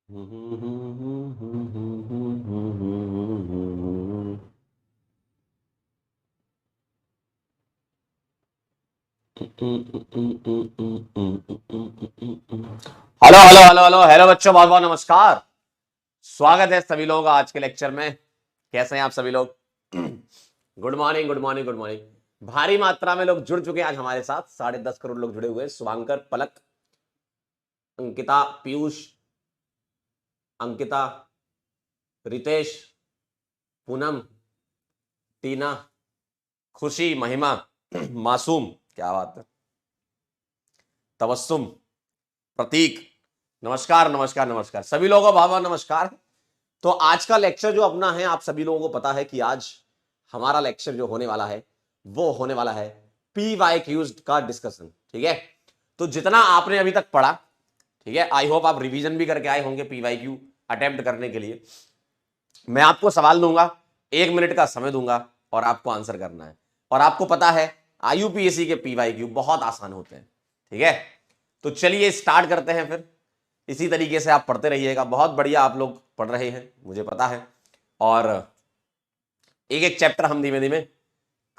Hello hello hello hello hello बच्चों, बहुत बहुत नमस्कार। स्वागत है सभी लोगों का आज के लेक्चर में। कैसे हैं आप सभी लोग? Good morning good morning good morning. भारी मात्रा में लोग जुड़ चुके हैं आज हमारे साथ। 10.5 करोड़ लोग जुड़े हुए हैं। शुभांकर, पलक, अंकिता, पीयूष, अंकिता, रितेश, पूनम, टीना, खुशी, महिमा, मासूम, क्या बात है, तबस्सुम, प्रतीक, नमस्कार नमस्कार नमस्कार सभी लोगों को बहुत बहुत नमस्कार। तो आज का लेक्चर जो अपना है, आप सभी लोगों को पता है कि आज हमारा लेक्चर जो होने वाला है वो होने वाला है PYQs का डिस्कशन। ठीक है, तो जितना आपने अभी तक पढ़ा, ठीक है, आई होप आप रिवीजन भी करके आए होंगे PYQ अटेम्प्ट करने के लिए। मैं आपको सवाल दूंगा, 1 मिनट का समय दूंगा और आपको आंसर करना है। और आपको पता है IUPAC के PYQ बहुत आसान होते हैं। ठीक है, तो चलिए स्टार्ट करते हैं। फिर इसी तरीके से आप पढ़ते रहिएगा। बहुत बढ़िया आप लोग पढ़ रहे हैं, मुझे पता है। और एक एक चैप्टर हम धीमे धीमे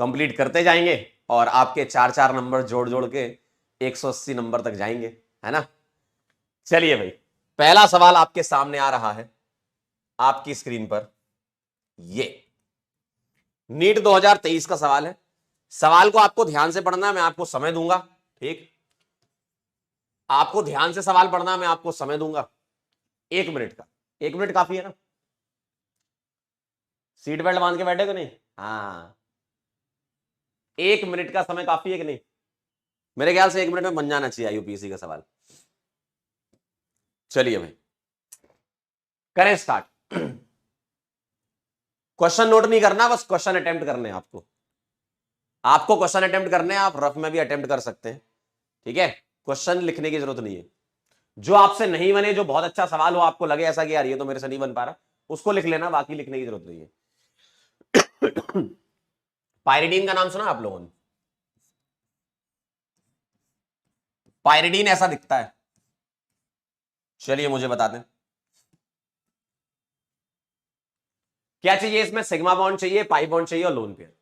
कंप्लीट करते जाएंगे और आपके 4-4 नंबर जोड़ जोड़ के 180 नंबर तक जाएंगे, है ना। चलिए भाई, पहला सवाल आपके सामने आ रहा है आपकी स्क्रीन पर। ये नीट 2023 का सवाल है। सवाल को आपको ध्यान से पढ़ना है, मैं आपको समय दूंगा। ठीक, आपको ध्यान से सवाल पढ़ना है, मैं आपको समय दूंगा 1 मिनट का। 1 मिनट काफी है ना? सीट बेल्ट बांध के बैठे को नहीं? हाँ, 1 मिनट का समय काफी है कि नहीं? मेरे ख्याल से 1 मिनट में बन जाना चाहिए IUPAC का सवाल। चलिए भाई, करें स्टार्ट। क्वेश्चन नोट नहीं करना, बस क्वेश्चन अटेम्प्ट करने हैं आपको। आपको क्वेश्चन अटेम्प्ट करने हैं, आप रफ में भी अटेम्प्ट कर सकते हैं। ठीक है, क्वेश्चन लिखने की जरूरत नहीं है। जो आपसे नहीं बने, जो बहुत अच्छा सवाल हो, आपको लगे ऐसा कि यार ये तो मेरे से नहीं बन पा रहा, उसको लिख लेना, बाकी लिखने की जरूरत नहीं है। पायरिडीन का नाम सुना आप लोगों ने? पायरिडीन ऐसा दिखता है। चलिए मुझे बता दें क्या चाहिए इसमें। सिग्मा बॉन्ड चाहिए, पाई बॉन्ड चाहिए और lone pair.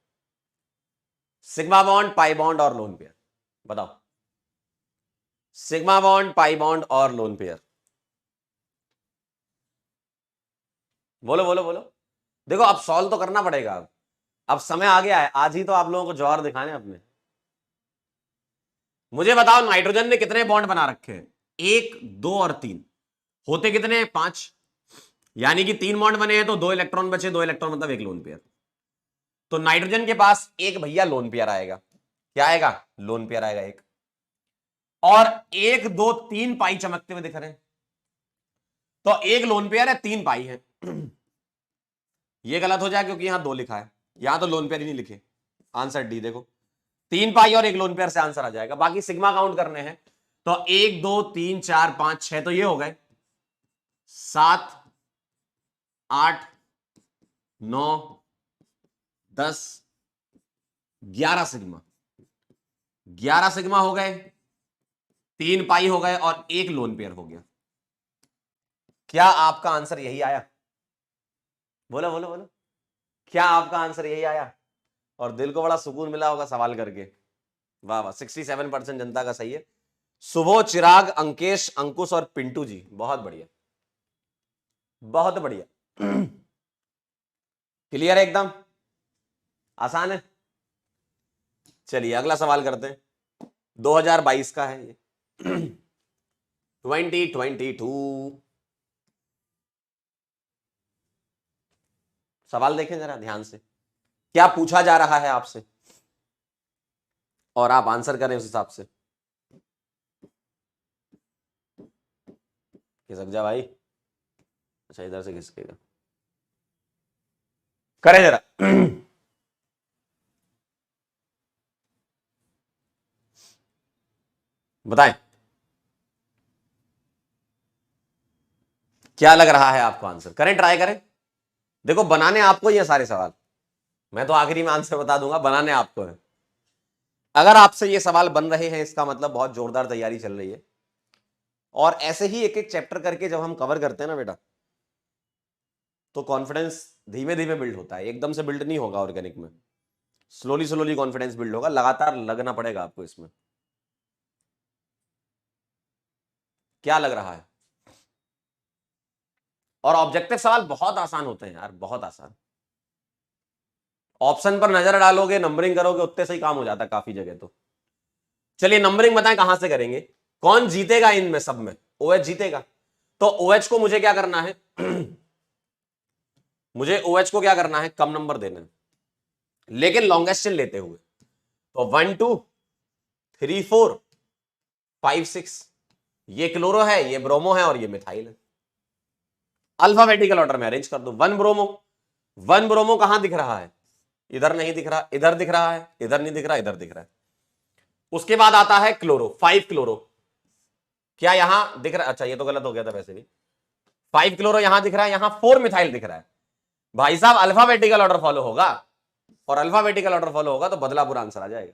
Sigma bond, pi bond और लोन पेयर, बताओ। सिग्मा बॉन्ड, पाई बॉन्ड और लोन पेयर, बोलो बोलो बोलो। देखो अब सॉल्व तो करना पड़ेगा। अब समय आ गया है, आज ही तो आप लोगों को जौहर दिखाने अपने। मुझे बताओ, नाइट्रोजन ने कितने बॉन्ड बना रखे हैं? 1, 2 और 3। होते कितने हैं? 5। यानी कि 3 बॉन्ड बने हैं तो 2 इलेक्ट्रॉन बचे। 2 इलेक्ट्रॉन मतलब 1 लोन पेयर। तो नाइट्रोजन के पास एक भैया लोन पेयर आएगा। क्या आएगा? लोन पेयर आएगा एक। और 1, 2, 3 पाई चमकते हुए दिख रहे हैं। तो एक लोन पेयर है, 3 पाई है। ये गलत हो जाए क्योंकि यहां 2 लिखा है, यहां तो लोन पेयर ही नहीं लिखे। आंसर डी देखो, 3 पाई और 1 लोन पेयर से आंसर आ जाएगा। बाकी सिग्मा काउंट करने हैं तो 1, 2, 3, 4, 5, 6 तो ये हो गए। 7, 8, 9, 10, 11 सिग्मा। 11 सिग्मा हो गए, 3 पाई हो गए और 1 लोन पेयर हो गया। क्या आपका आंसर यही आया? बोलो बोलो बोलो, क्या आपका आंसर यही आया? और दिल को बड़ा सुकून मिला होगा सवाल करके। वाह वाह, 67% जनता का सही है। सुबह, चिराग, अंकेश, अंकुश और पिंटू जी, बहुत बढ़िया बहुत बढ़िया। क्लियर है एकदम? आसान है। चलिए अगला सवाल करते हैं। 2022 का है ये। 2022 सवाल देखें जरा ध्यान से, क्या पूछा जा रहा है आपसे और आप आंसर करें उस हिसाब से। खिसक जा भाई। अच्छा, इधर से खिसकेगा, करें जरा। बताएं क्या लग रहा है आपको आंसर। करें, ट्राई करें। देखो बनाने आपको ही है सारे सवाल, मैं तो आखिरी में आंसर बता दूंगा, बनाने आपको है। अगर आपसे ये सवाल बन रहे हैं इसका मतलब बहुत जोरदार तैयारी चल रही है। और ऐसे ही एक एक चैप्टर करके जब हम कवर करते हैं ना बेटा, तो कॉन्फिडेंस धीमे धीमे बिल्ड होता है, एकदम से बिल्ड नहीं होगा ऑर्गेनिक में, स्लोली स्लोली कॉन्फिडेंस बिल्ड होगा, लगातार लगना पड़ेगा आपको इसमें। क्या लग रहा है? और ऑब्जेक्टिव सवाल बहुत आसान होते हैं यार, बहुत आसान। ऑप्शन पर नजर डालोगे, नंबरिंग करोगे, उतने से ही काम हो जाता है काफी जगह तो। चलिए नंबरिंग बताएं कहां से करेंगे, कौन जीतेगा इनमें सब में? OH जीतेगा। तो OH को मुझे क्या करना है मुझे OH को क्या करना है, कम नंबर देना है, लेकिन लॉन्गेस्ट चेन लेते हुए। तो 1 2 3 4 5 6, ये क्लोरो है, ये ब्रोमो है, और ये मिथाइल है। अल्फाबेटिकल ऑर्डर में अरेंज कर दो। 1 ब्रोमो, 1 ब्रोमो कहां दिख रहा है? इधर नहीं दिख रहा, इधर दिख रहा है, इधर नहीं दिख रहा, इधर दिख रहा है। उसके बाद आता है क्लोरो, 5 क्लोरो, क्या यहां दिख रहा है? अच्छा ये तो गलत हो गया था वैसे भी। 5 क्लोरो यहां दिख रहा है, यहां 4 मिथाइल दिख रहा है। भाई साहब अल्फाबेटिकल ऑर्डर फॉलो होगा, और अल्फाबेटिकल ऑर्डर फॉलो होगा तो बदलापुर आंसर आ जाएगा।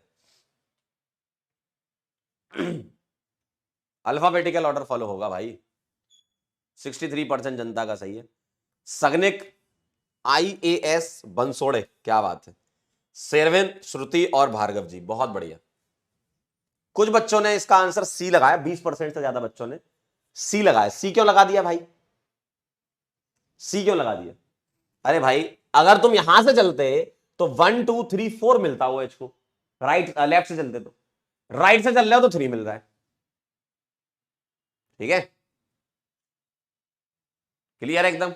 अल्फाबेटिकल ऑर्डर फॉलो होगा भाई, 63% जनता का सही है। सगनिक, IAS बंसोड़े, क्या बात है। शेरविन, श्रुति और भार्गव जी, बहुत बढ़िया। कुछ बच्चों ने इसका आंसर सी लगाया, 20% से ज्यादा बच्चों ने सी लगाया। सी क्यों लगा दिया भाई? सी क्यों लगा दिया? अरे भाई अगर तुम यहां से चलते तो 1 2 3 4 मिलता वो एच को, राइट लेफ्ट से चलते तो, राइट से चल रहे हो तो 3 मिल रहा है। ठीक है, क्लियर है एकदम।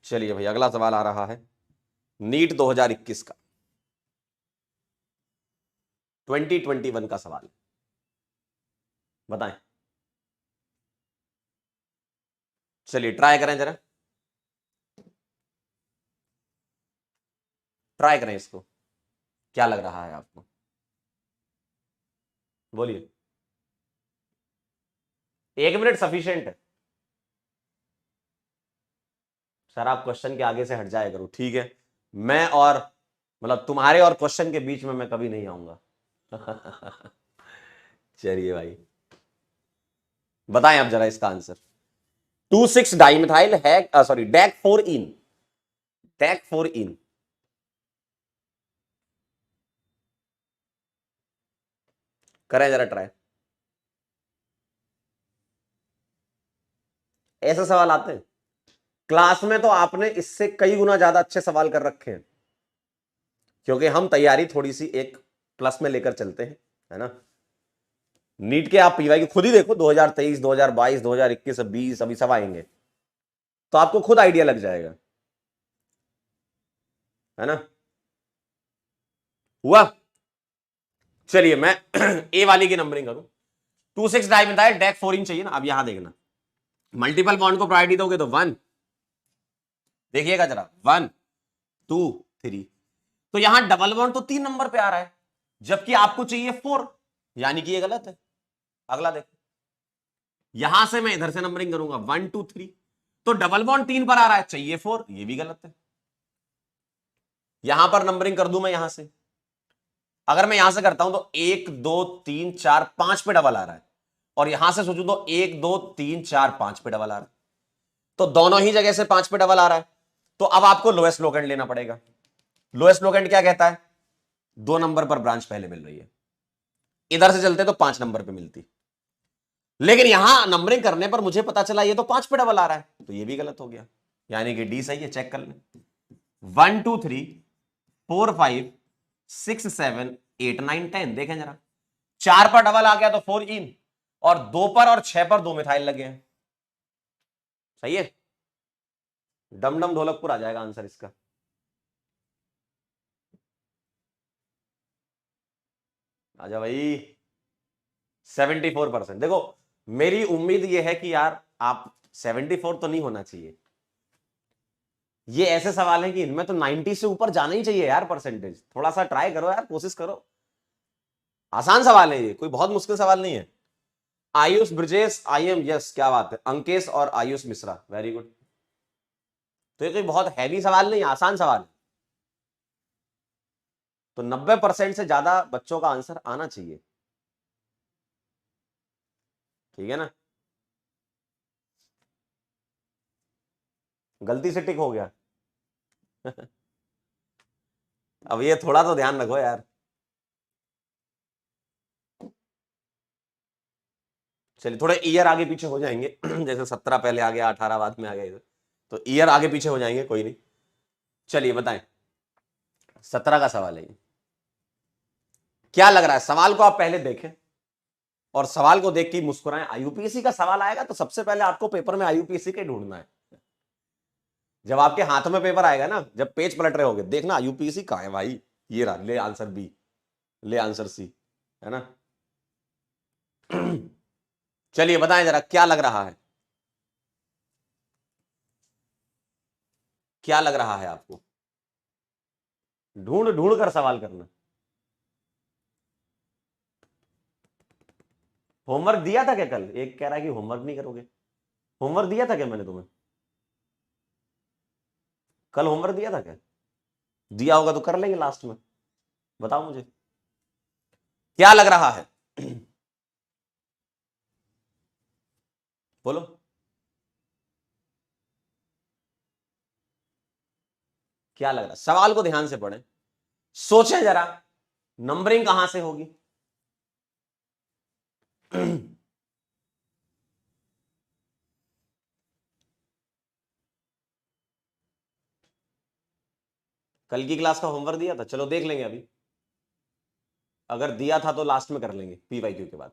चलिए भाई अगला सवाल आ रहा है नीट 2021 का, 2021 का सवाल, बताएं। चलिए ट्राई करें जरा, ट्राई करें इसको, क्या लग रहा है आपको? बोलिए। 1 मिनट सफिशिएंट है सर, आप क्वेश्चन के आगे से हट जाया करो, ठीक है? मैं और मतलब तुम्हारे और क्वेश्चन के बीच में मैं कभी नहीं आऊंगा। चलिए भाई बताएं आप जरा इसका आंसर। 2,6 डाइमिथाइल है, सॉरी डैक 4 इन, डैक 4 इन। करें जरा ट्राई। ऐसे सवाल आते हैं क्लास में, तो आपने इससे कई गुना ज्यादा अच्छे सवाल कर रखे हैं, क्योंकि हम तैयारी थोड़ी सी एक प्लस में लेकर चलते हैं, है ना? नीट के आप पीवाई की खुद ही देखो, 2023 2022 2021 20 अभी सब आएंगे, तो आपको खुद आइडिया लग जाएगा, है ना? हुआ। चलिए मैं ए वाली की नंबरिंग करूं। 2,6 डाइमिथाइल डैक 4 इन चाहिए ना। अब यहां देखना, मल्टीपल बॉन्ड को प्रायोरिटी दोगे तो 1, देखिएगा जरा 1 2 3, तो यहां डबल बॉन्ड तो 3 नंबर पे आ रहा है, जबकि आपको चाहिए 4, यानी कि ये गलत है। अगला देखो, यहां से मैं इधर से नंबरिंग करूंगा 1 2 3, तो डबल बॉन्ड 3 पर आ रहा है, चाहिए 4, ये भी गलत है। यहां पर नंबरिंग कर दूं मैं यहां से, अगर मैं यहां से करता हूं तो 1 2 3 4 5 पे डबल आ रहा है, और यहां से सोचूं तो 1 2 3 4 5 पे डबल आ रहा है, तो दोनों ही जगह से 5 पे डबल आ रहा है। तो अब आपको लोएस्ट लोकेंड लेना पड़ेगा। लोएस्ट लोकेंड क्या कहता है? 2 नंबर पर ब्रांच पहले मिल रही है, इधर से चलते तो 5 नंबर पे मिलती, लेकिन यहां नंबरिंग करने पर मुझे पता चला ये तो 5 पे डबल आ रहा है, तो ये भी गलत हो गया, यानी कि डी सही है। चेक कर लें, 1 2 3 4 5 6 7 8 9 10, देखें जरा, 4 पर डबल आ गया तो 4 इन, और 2 पर और 6 पर 2 मिथाइल लगे हैं, सही है। डमडम ढोलकपुर आ जाएगा आंसर इसका। आजा भाई, 74%। देखो मेरी उम्मीद यह है कि यार आप 74 तो नहीं होना चाहिए, ये ऐसे सवाल हैं कि इनमें तो 90 से ऊपर जाना ही चाहिए यार परसेंटेज, थोड़ा सा ट्राई करो यार, कोशिश करो। आसान सवाल है ये, कोई बहुत मुश्किल सवाल नहीं है। Ayush Brajesh, I am, yes क्या बात है। अंकेश और आयुष मिश्रा, वेरी गुड। तो ये कोई बहुत हैवी सवाल नहीं, आसान सवाल है, तो 90% से ज्यादा बच्चों का आंसर आना चाहिए। ठीक है ना, गलती से टिक हो गया। अब ये थोड़ा तो ध्यान रखो यार। चलिए थोड़े ईयर आगे पीछे हो जाएंगे। जैसे 17 पहले आ गया, 18 बाद में आ गया, तो ईयर आगे पीछे हो जाएंगे, कोई नहीं। चलिए बताएं, 17 का सवाल है ये। क्या लग रहा है, सवाल को आप पहले देखें और सवाल को देख के मुस्कुराएं। आईयूपीएससी का सवाल आएगा तो सबसे पहले आपको पेपर में आईयूपीएससी का ढूंढना है। जब आपके हाथ में पेपर आएगा ना, जब पेज पलट रहे होगे, देखना यूपीएससी कहां है भाई, ये रहा, ले आंसर बी, ले आंसर सी, है ना। चलिए बताएं जरा, क्या लग रहा है, क्या लग रहा है आपको, ढूंढ ढूंढ कर सवाल करना। होमवर्क दिया था क्या कल? एक कह रहा है कि होमवर्क नहीं करोगे। होमवर्क दिया था क्या मैंने तुम्हें? कल होमवर्क दिया था क्या? दिया होगा तो कर लेंगे लास्ट में, बताओ मुझे क्या लग रहा है। बोलो। क्या लग रहा है, सवाल को ध्यान से पढ़ें, सोचें जरा, नंबरिंग कहां से होगी। कल की क्लास का होमवर्क दिया था, चलो देख लेंगे अभी, अगर दिया था तो लास्ट में कर लेंगे पीवाईक्यू के बाद।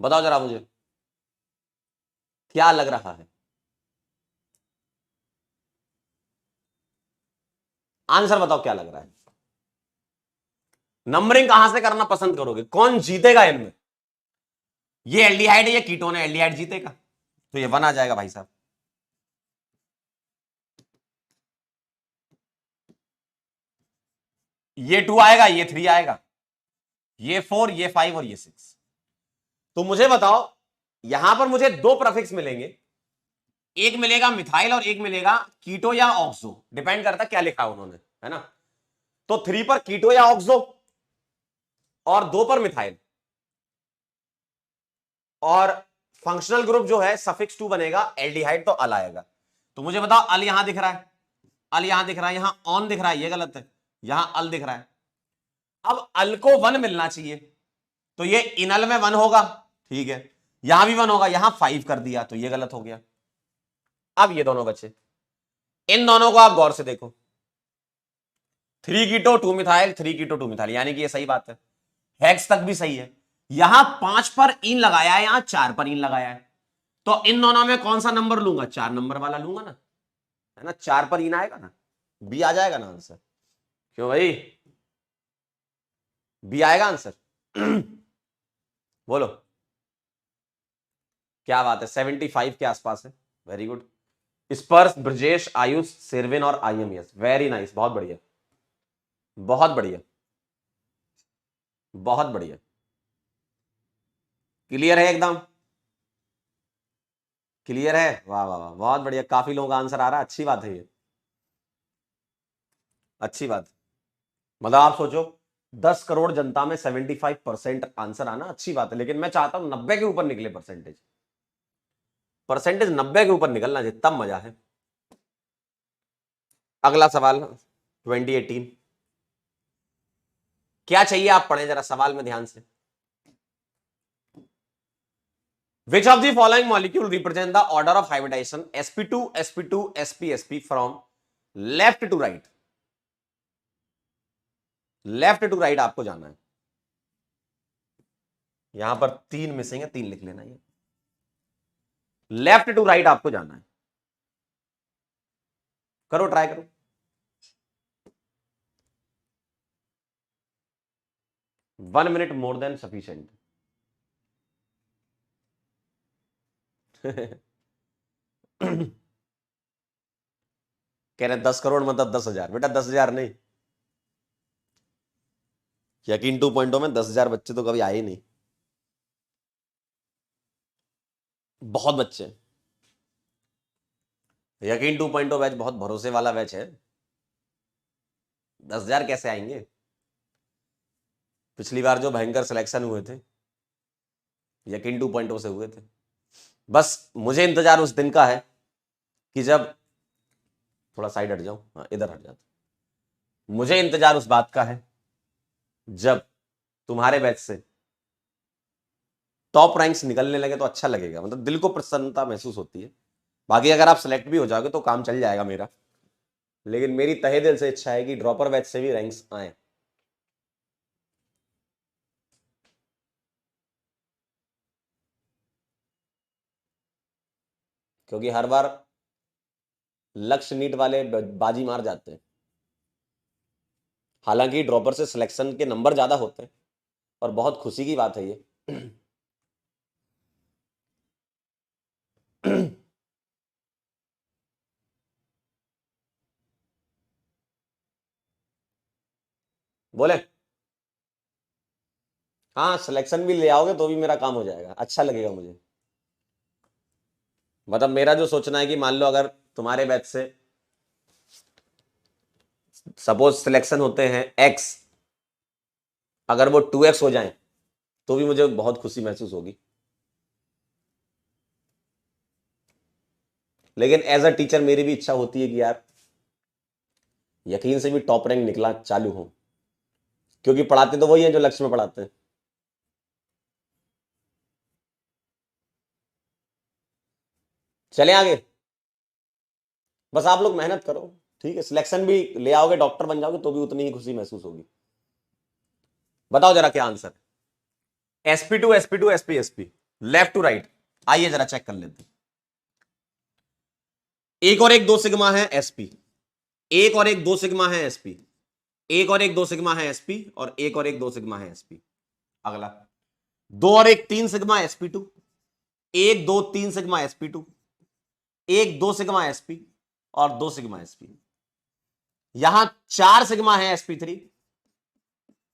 बताओ जरा मुझे क्या लग रहा है, आंसर बताओ क्या लग रहा है। नंबरिंग कहां से करना पसंद करोगे, कौन जीतेगा इनमें? ये एल्डिहाइड है, ये कीटोन है, एल्डिहाइड जीतेगा, तो ये 1 आ जाएगा भाई साहब। ये 2 आएगा, ये 3 आएगा, ये 4, ये 5 और ये 6। तो मुझे बताओ, यहां पर मुझे 2 प्रफिक्स मिलेंगे, एक मिलेगा मिथाइल और एक मिलेगा कीटो या ऑक्सो, डिपेंड करता क्या लिखा उन्होंने, है ना। तो 3 पर कीटो या ऑक्सो और 2 पर मिथाइल, और फंक्शनल ग्रुप जो है सफिक्स 2 बनेगा, एल्डिहाइड तो अल आएगा। तो मुझे बताओ, अल यहां दिख रहा है, अल यहां दिख रहा है, यहां ऑन दिख रहा है, ये गलत है, यहां अल दिख रहा है। अब अल को 1 मिलना चाहिए, तो ये इनल में 1 होगा, ठीक है, यहां भी 1 होगा, यहां 5 कर दिया, तो ये गलत हो गया। अब ये दोनों बचे, इन दोनों को आप गौर से देखो, 3 कीटो 2 मिथाइल, 3 कीटो 2 मिथाइल, यानी कि ये सही बात है, हेक्स तक भी सही है। यहां 5 पर इन लगाया है, यहां 4 पर इन लगाया है, तो इन दोनों में कौन सा नंबर लूंगा, 4 नंबर वाला लूंगा ना, है ना, 4 पर इन आएगा ना, बी आ जाएगा ना आंसर। क्यों भाई, बी आएगा आंसर। बोलो, क्या बात है, 75 के आसपास है, वेरी गुड। स्पर्श, ब्रजेश, आयुष, सिरविन और आईएमएस, वेरी नाइस, बहुत बढ़िया, बहुत बढ़िया, बहुत बढ़िया, क्लियर है एकदम, क्लियर है, वाह वाह वाह, बहुत बढ़िया, काफी लोगों का आंसर आ रहा है, अच्छी बात है ये, अच्छी बात। मतलब आप सोचो, 10 करोड़ जनता में 75% आंसर आना अच्छी बात है, लेकिन मैं चाहता हूं 90 के ऊपर निकले परसेंटेज, परसेंटेज 90 के ऊपर निकलना चाहिए, तब मजा है। अगला सवाल 2018, क्या चाहिए आप पढ़ें जरा सवाल में ध्यान से। Which of the following molecule represent the order of hybridization sp2 sp2 sp sp from left to right? Left to right आपको जाना है, यहां पर 3 मिसिंग है, 3 लिख लेना, ये लेफ्ट टू राइट आपको जाना है, करो ट्राई करो। 1 मिनट मोर देन सफिशिएंट। कह रहे 10 करोड़ मतलब 10,000, बेटा 10,000 नहीं, यकीन 2.0 में 10,000 बच्चे तो कभी आए ही नहीं, बहुत बच्चे। यकीन 2.0 बैच बहुत भरोसे वाला बैच है, 10,000 कैसे आएंगे। पिछली बार जो भयंकर सिलेक्शन हुए थे, यकीन 2.0 से हुए थे। बस मुझे इंतजार उस दिन का है कि जब, थोड़ा साइड हट जाऊं, हाँ इधर हट जाता, मुझे इंतजार उस बात का है जब तुम्हारे बैच से टॉप रैंक्स निकलने लगे, तो अच्छा लगेगा, मतलब दिल को प्रसन्नता महसूस होती है। बाकी अगर आप सेलेक्ट भी हो जाओगे तो काम चल जाएगा मेरा, लेकिन मेरी तहे दिल से इच्छा है कि ड्रॉपर बैच से भी रैंक्स आए। क्योंकि हर बार लक्ष्य नीट वाले बाजी मार जाते हैं। हालांकि ड्रॉपर से सिलेक्शन के नंबर ज्यादा होते हैं और बहुत खुशी की बात है ये। बोले हाँ, सिलेक्शन भी ले आओगे तो भी मेरा काम हो जाएगा, अच्छा लगेगा मुझे। मतलब मेरा जो सोचना है कि मान लो अगर तुम्हारे बैच से सपोज सिलेक्शन होते हैं एक्स, अगर वो 2x हो जाए तो भी मुझे बहुत खुशी महसूस होगी। लेकिन एज अ टीचर मेरी भी इच्छा होती है कि यार यकीन से भी टॉप रैंक निकला चालू हो, क्योंकि पढ़ाते तो वही है जो लक्ष्य में पढ़ाते हैं। चले आगे, बस आप लोग मेहनत करो, ठीक है, सिलेक्शन भी ले आओगे, डॉक्टर बन जाओगे तो भी उतनी ही खुशी महसूस होगी। बताओ जरा क्या आंसर है। sp2 sp2 sp sp, left to right, आइए जरा चेक कर लेते हैं। एक और एक 2 सिग्मा है sp, एक और एक 2 सिग्मा है sp, एक और एक 2 सिग्मा है sp, और एक और एक 2 सिग्मा है sp। अगला 2 और एक 3 sigma sp2, 1 2 3 sigma sp2, 1 2 sigma sp, और 2 सिग्मा sp। यहां 4 सिग्मा है sp3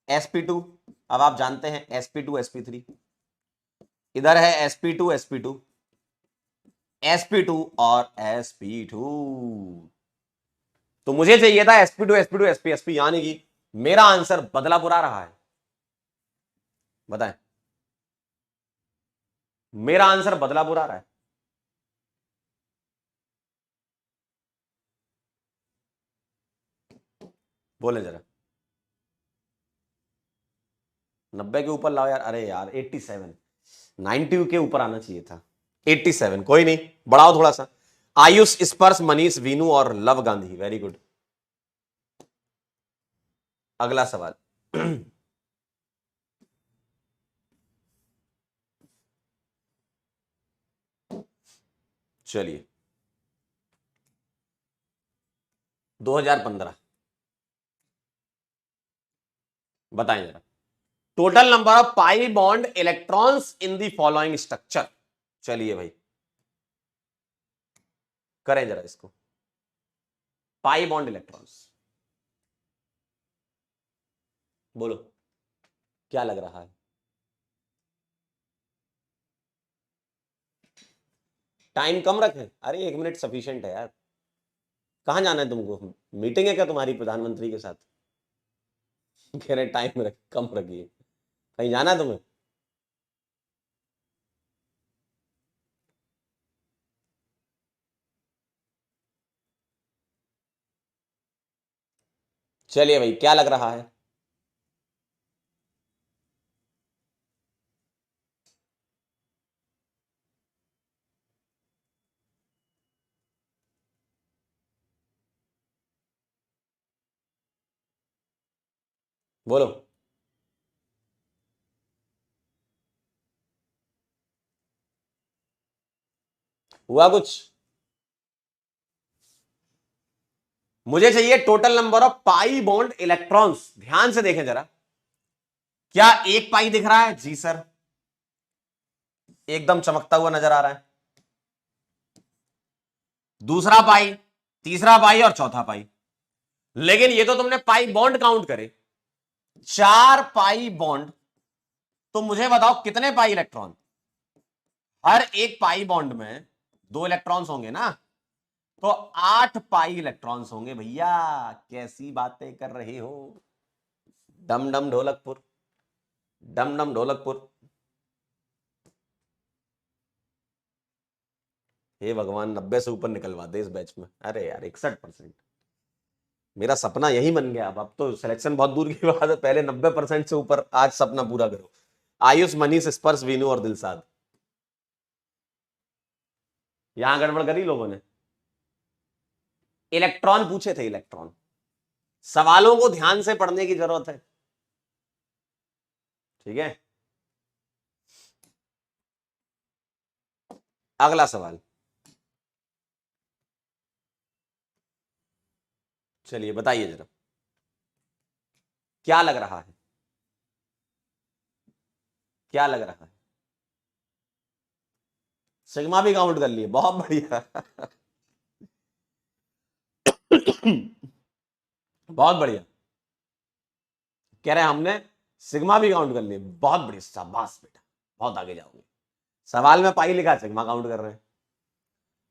sp2, अब आप जानते हैं sp2 sp3, इधर है sp2 sp2 sp2 और sp2। तो मुझे चाहिए था sp2 sp2 sp sp, यानी कि मेरा आंसर बदलापुर आ रहा है। बताएं, मेरा आंसर बदलापुर आ रहा है। बोले जरा, 90 के ऊपर लाओ यार, अरे यार 87, 90 के ऊपर आना चाहिए था। 87, कोई नहीं, बढ़ाओ थोड़ा सा। आयुष, स्पर्श, मनीष, वीनू और लव गांधी, वेरी गुड। अगला सवाल। चलिए, 2015, बताएं जरा, total number of pi bond electrons in the following structure. चलिए भाई, करें जरा इसको, पाई बॉन्ड इलेक्ट्रॉन्स, बोलो क्या लग रहा है। टाइम कम रखें, अरे 1 मिनट सफिशिएंट है यार। कहां जाना है तुमको, मीटिंग है क्या तुम्हारी प्रधानमंत्री के साथ? कह रहे टाइम रख, कम रखिए, कहीं जाना है तुम्हें? चलिए भाई, क्या लग रहा है? बोलो। हुआ कुछ? मुझे चाहिए total number of pi bond electrons, ध्यान से देखें जरा। क्या एक पाई दिख रहा है? जी सर, एकदम चमकता हुआ नजर आ रहा है। दूसरा पाई, तीसरा पाई और चौथा पाई। लेकिन ये तो तुमने पाई बॉन्ड काउंट करे, 4 पाई बॉन्ड, तो मुझे बताओ कितने पाई इलेक्ट्रॉन? हर एक पाई बॉन्ड में 2 इलेक्ट्रॉन्स होंगे ना, तो 8 पाई इलेक्ट्रॉन्स होंगे भैया। कैसी बातें कर रहे हो, डम डम ढोलकपुर, डम डम ढोलकपुर। हे भगवान 90 से ऊपर निकलवा दे इस बैच में। अरे यार 61%, मेरा सपना यही बन गया। अब तो सिलेक्शन बहुत दूर की बात है, पहले 90% से ऊपर आज सपना पूरा करो। आयुष, मनीष, स्पर्श, वीनू और दिलसाद। यहां गड़बड़ करी लोगों ने। इलेक्ट्रॉन पूछे थे, इलेक्ट्रॉन। सवालों को ध्यान से पढ़ने की जरूरत है, ठीक है। अगला सवाल, चलिए बताइए जरा, क्या लग रहा है, क्या लग रहा है? सिग्मा भी काउंट कर लिए, बहुत बढ़िया। बहुत बढ़िया। कह रहे हैं हमने सिग्मा भी काउंट कर लिए, बहुत बढ़िया, शाबाश बेटा, बहुत आगे जाओगे। सवाल में पाई लिखा है, सिग्मा काउंट कर रहे हैं।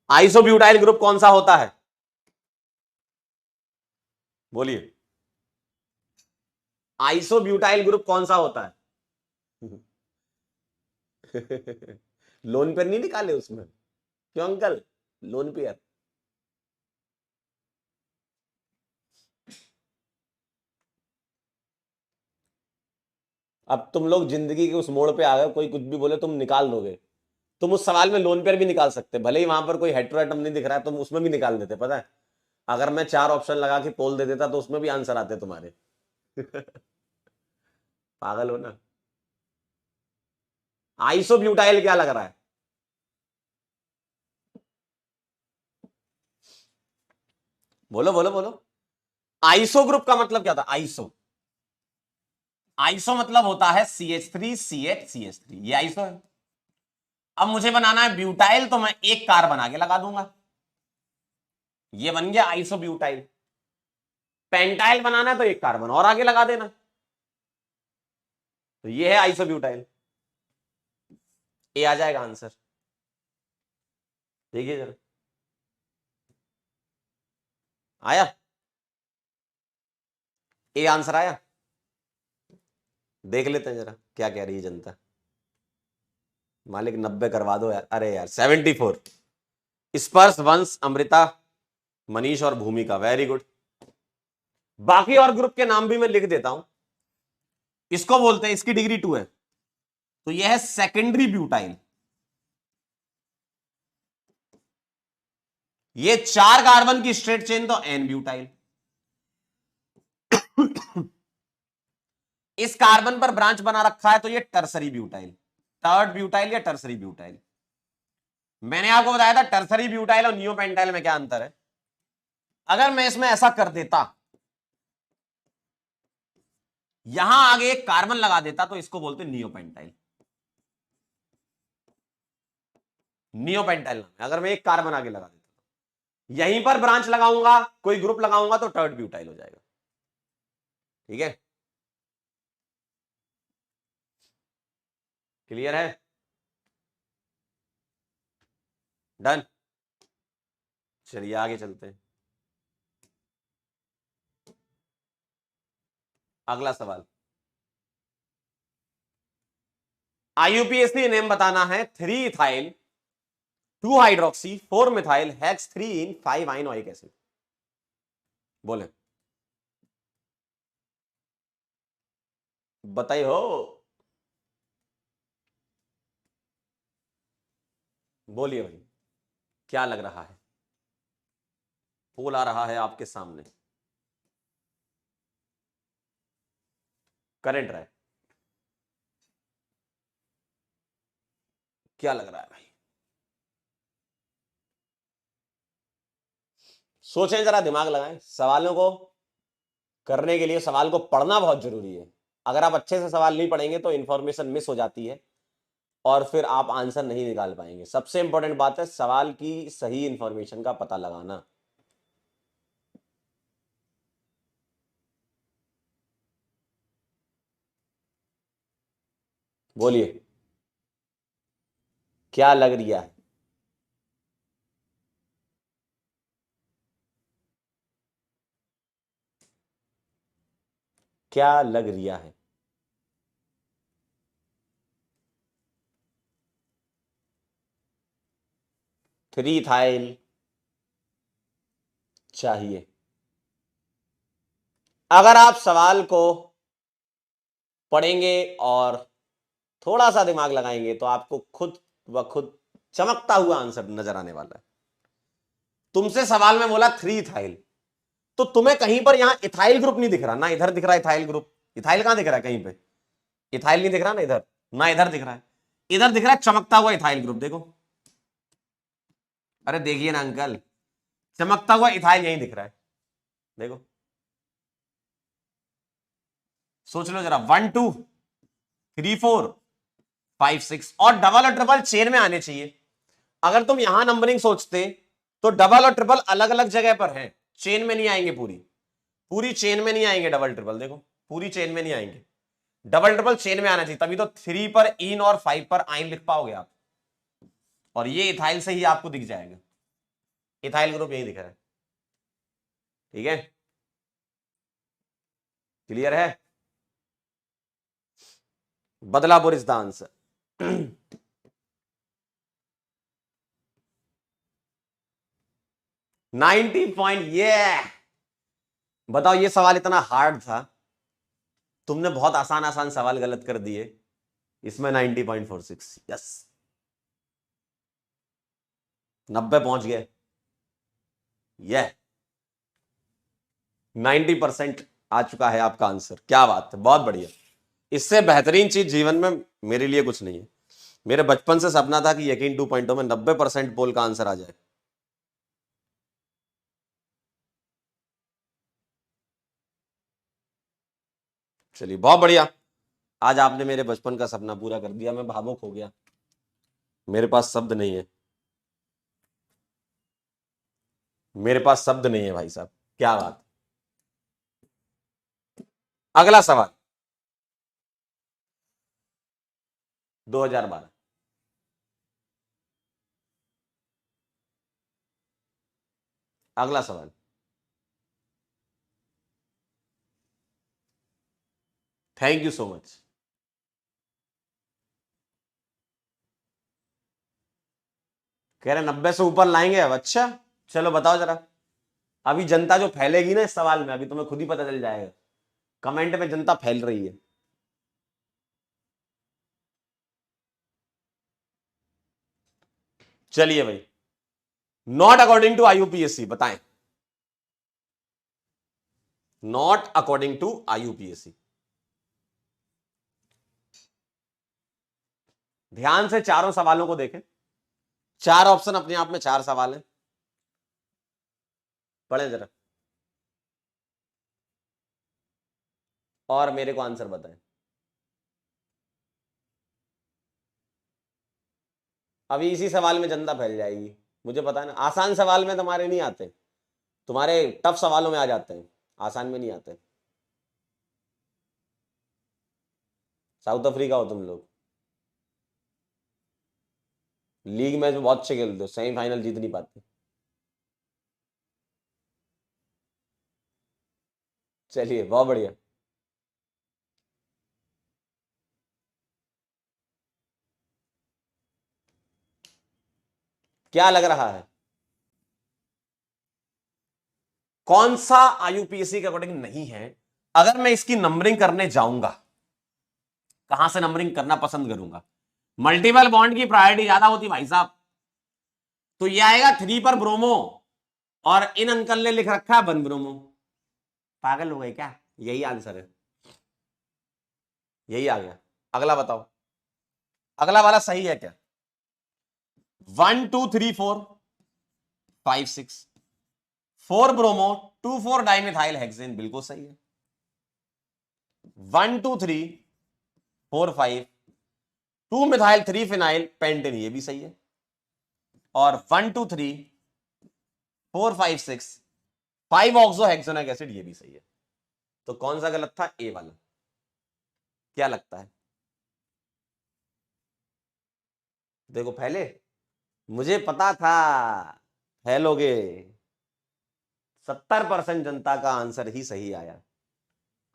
आइसोब्यूटाइल ग्रुप कौन सा होता है? बोलिए, आइसोब्यूटाइल ग्रुप कौन सा होता है? लोन पेयर नहीं निकाले उसमें? क्यों अंकल, लोन पेयर। अब तुम लोग जिंदगी के उस मोड़ पे आ गए, कोई कुछ भी बोले तुम निकाल दोगे। तुम उस सवाल में लोन पेयर भी निकाल सकते, भले ही वहां पर कोई हेट्रोएटम नहीं दिख रहा है, तुम उसमें भी निकाल देते, पता है। अगर मैं 4 ऑप्शन लगा के पोल दे देता तो उसमें भी आंसर आते तुम्हारे। पागल हो ना। आइसोब्यूटाइल क्या लग रहा है? बोलो बोलो बोलो। आइसो ग्रुप का मतलब क्या था? आइसो, आइसो मतलब होता है CH3CH CH3, ये आइसो है। अब मुझे बनाना है ब्यूटाइल, तो मैं एक कार्बन आगे लगा दूंगा, ये बन गया आइसोब्यूटाइल। पेंटाइल बनाना है तो एक कार्बन और आगे लगा देना, तो ये है आइसोब्यूटाइल। ए आ जाएगा आंसर, देखिए जरा, आया? ए आंसर आया? देख लेते हैं जरा क्या कह रही है जनता। मालिक 90 करवा दो यार। अरे यार 74। स्पर्श, वंश, अमृता, मनीष और भूमिका, वेरी गुड। बाकी और ग्रुप के नाम भी मैं लिख देता हूं। इसको बोलते हैं, इसकी डिग्री 2 है, तो यह है सेकेंडरी ब्यूटाइल। ये 4 कार्बन की स्ट्रेट चेन तो एन ब्यूटाइल। इस कार्बन पर ब्रांच बना रखा है तो ये टर्सरी ब्यूटाइल, थर्ड ब्यूटाइल या टर्सरी ब्यूटाइल। मैंने आपको बताया था टर्सरी ब्यूटाइल और नियोपेंटाइल में क्या अंतर है। अगर मैं इसमें ऐसा कर देता, यहां आगे एक कार्बन लगा देता, तो इसको बोलते नियोपेंटाइल। नियोपेंटाइल नाम है। अगर मैं एक कार्बन आगे लगा देता, यहीं पर ब्रांच लगाऊंगा, कोई ग्रुप लगाऊंगा, तो थर्ड ब्यूटाइल हो जाएगा, ठीक है। क्लियर है? डन। चलिए आगे चलते हैं। अगला सवाल, आईयूपीएसी नेम बताना है 3 इथाइल 2 हाइड्रोक्सी 4 मिथाइल हेक्स 3 इन 5 आइनोइक एसिड। बोले, बताइए हो। बोलिए भाई, क्या लग रहा है? पोल आ रहा है आपके सामने, करंट रहा है, क्या लग रहा है भाई? सोचें जरा, दिमाग लगाएं। सवालों को करने के लिए सवाल को पढ़ना बहुत जरूरी है। अगर आप अच्छे से सवाल नहीं पढ़ेंगे तो इंफॉर्मेशन मिस हो जाती है और फिर आप आंसर नहीं निकाल पाएंगे। सबसे इंपॉर्टेंट बात है सवाल की सही इंफॉर्मेशन का पता लगाना। बोलिए, क्या लग रही है? क्या लग रिया है? 3 इथाइल चाहिए। अगर आप सवाल को पढ़ेंगे और थोड़ा सा दिमाग लगाएंगे तो आपको खुद व खुद चमकता हुआ आंसर नजर आने वाला है। तुमसे सवाल में बोला 3 इथाइल, तो तुम्हें कहीं पर यहां इथाइल ग्रुप नहीं दिख रहा ना, इधर दिख रहा है इथाइल ग्रुप। इथाइल कहां दिख रहा है? कहीं पे इथाइल नहीं दिख रहा ना, इधर ना, इधर दिख रहा है, इधर दिख रहा है चमकता हुआ इथाइल ग्रुप। देखो, अरे देखिए ना अंकल, चमकता हुआ इथाइल यहीं दिख रहा है। देखो, सोच लो जरा, 1 2 3 4 5 6, और डबल और ट्रिपल चेन में आने चाहिए। अगर तुम यहां नंबरिंग सोचते तो डबल और ट्रिपल अलग अलग जगह पर है, चेन में नहीं आएंगे, पूरी पूरी चेन में नहीं आएंगे डबल ट्रिपल। देखो, पूरी चेन में नहीं आएंगे, डबल ट्रिपल चेन में आना चाहिए, तभी तो 3 पर इन और 5 पर आइन लिख पाओगे आप। और ये इथाइल से ही आपको दिख जाएगा, इथाइल ग्रुप यही दिख रहा है। ठीक है, क्लियर है? Badlapur is the answer. 90 point. ये बताओ, ये सवाल इतना हार्ड था, तुमने बहुत आसान आसान सवाल गलत कर दिए, इसमें 90.46। यस, 90 पहुंच गए। यह 90% आ चुका है आपका आंसर। क्या बात है, बहुत बढ़िया। इससे बेहतरीन चीज जीवन में मेरे लिए कुछ नहीं है। मेरे बचपन से सपना था कि यकीन 2.0 में 90% पोल का आंसर आ जाए। चलिए, बहुत बढ़िया, आज आपने मेरे बचपन का सपना पूरा कर दिया। मैं भावुक हो गया, मेरे पास शब्द नहीं है, मेरे पास शब्द नहीं है भाई साहब, क्या बात। अगला सवाल, 2012। अगला सवाल, थैंक यू सो मच। कह रहे 90 से ऊपर लाएंगे अब। अच्छा, चलो बताओ जरा। अभी जनता जो फैलेगी ना इस सवाल में, अभी तुम्हें खुद ही पता चल जाएगा। कमेंट में जनता फैल रही है। चलिए भाई, नॉट अकॉर्डिंग टू आईयूपीएससी, बताएं। Not according to IUPAC. ध्यान से चारों सवालों को देखें। 4 ऑप्शन अपने आप में 4 सवाल हैं, पढ़े जरा और मेरे को आंसर बताएं। अभी इसी सवाल में जनता फैल जाएगी, मुझे पता है ना। आसान सवाल में तुम्हारे नहीं आते, तुम्हारे टफ सवालों में आ जाते हैं, आसान में नहीं आते। साउथ अफ्रीका हो तुम लोग, लीग मैच में बहुत अच्छे खेलते हो, सेमीफाइनल जीत नहीं पाते। चलिए, बहुत बढ़िया। क्या लग रहा है, कौन सा आईयूपीएससी के अकॉर्डिंग नहीं है? अगर मैं इसकी नंबरिंग करने जाऊंगा, कहां से नंबरिंग करना पसंद करूंगा? मल्टीपल बॉन्ड की प्रायोरिटी ज्यादा होती भाई साहब, तो ये आएगा 3 पर ब्रोमो, और इन अंकल ने लिख रखा है 1 ब्रोमो। पागल हो गए क्या? यही आंसर है, यही आ गया। अगला बताओ, अगला वाला सही है क्या? 1 2 3 4 5 6, 4 ब्रोमो, 2 4 डाइमिथाइल हेक्सेन, बिल्कुल सही है। 1 2 3 4 5, 2 मिथाइल 3 फिनाइल पेंटेन, ये भी सही है। और 1 2 3 4 5 6, 5 ऑक्सो हेक्सोनिक एसिड, ये भी सही है। तो कौन सा गलत था? ए वाला। क्या लगता है? देखो पहले, मुझे पता था फैलोगे। 70% जनता का आंसर ही सही आया।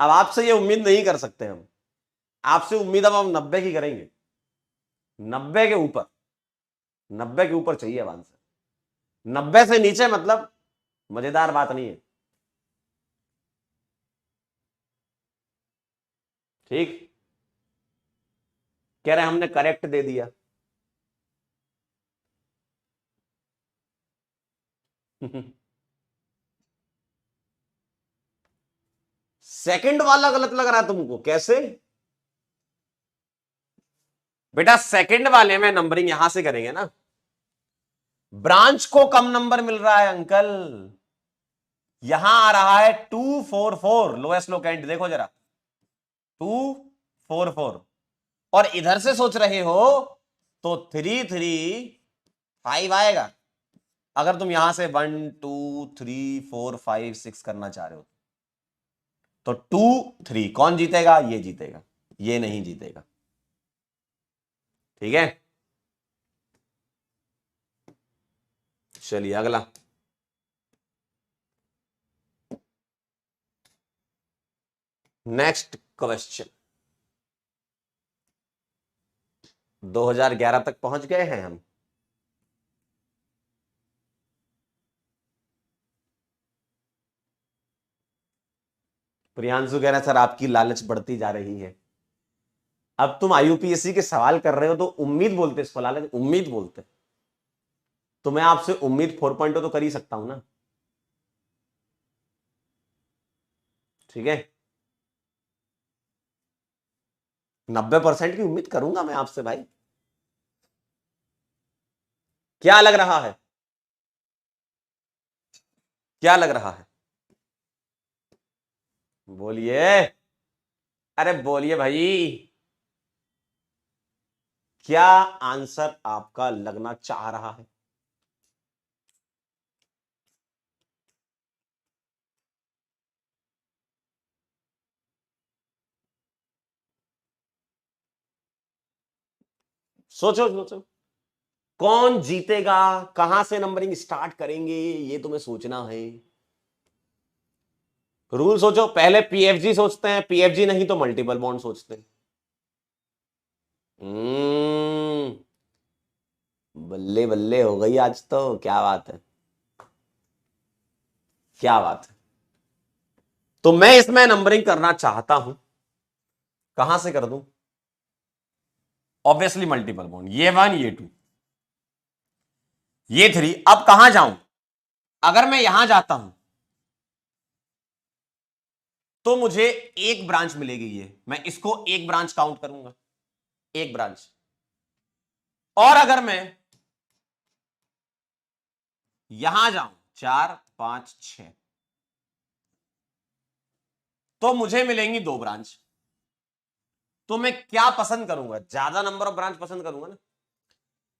अब आपसे ये उम्मीद नहीं कर सकते हम, आपसे उम्मीद अब हम 90 की करेंगे। 90 के ऊपर, 90 के ऊपर चाहिए अब आंसर। 90 से नीचे मतलब मजेदार बात नहीं है। ठीक, कह रहे हमने करेक्ट दे दिया। सेकंड वाला गलत लग रहा है तुमको, कैसे? बेटा सेकंड वाले में नंबरिंग यहां से करेंगे ना, ब्रांच को कम नंबर मिल रहा है अंकल। यहां आ रहा है 244 लोएस्ट लोकेंट, देखो जरा 244, और इधर से सोच रहे हो तो 335 आएगा। अगर तुम यहां से 1 2 3 4 5 6 करना चाह रहे हो तो 2 3 कौन जीतेगा? ये जीतेगा, ये नहीं जीतेगा। ठीक है, चलिए अगला। Next question. 2011 तक पहुंच गए हैं हम। प्रियांशु कह रहे हैं सर आपकी लालच बढ़ती जा रही है। अब तुम आईयूपीएससी के सवाल कर रहे हो तो उम्मीद बोलते इसको, लालच उम्मीद बोलते। तो मैं आपसे उम्मीद 4.0 तो कर ही सकता हूं ना। ठीक है, 90% की उम्मीद करूंगा मैं आपसे भाई। क्या लग रहा है? क्या लग रहा है? बोलिए, अरे बोलिए भाई। क्या आंसर आपका लगना चाह रहा है? सोचो सोचो, कौन जीतेगा, कहां से नंबरिंग स्टार्ट करेंगे, ये तुम्हें सोचना है। रूल सोचो, पहले पीएफजी सोचते हैं, पीएफजी नहीं तो मल्टीपल बॉन्ड सोचते हैं। बल्ले बल्ले हो गई आज तो, क्या बात है, क्या बात है। तो मैं इसमें नंबरिंग करना चाहता हूं, कहां से कर दूं? ऑब्वियसली मल्टीपल बॉन्ड, ये 1 ये 2 ये 3। अब कहां जाऊं? अगर मैं यहां जाता हूं तो मुझे एक ब्रांच मिलेगी, ये मैं इसको एक ब्रांच काउंट करूंगा, एक ब्रांच। और अगर मैं यहां जाऊं 4 5 6 तो मुझे मिलेंगी दो ब्रांच। तो मैं क्या पसंद करूंगा? ज्यादा नंबर ऑफ ब्रांच पसंद करूंगा ना,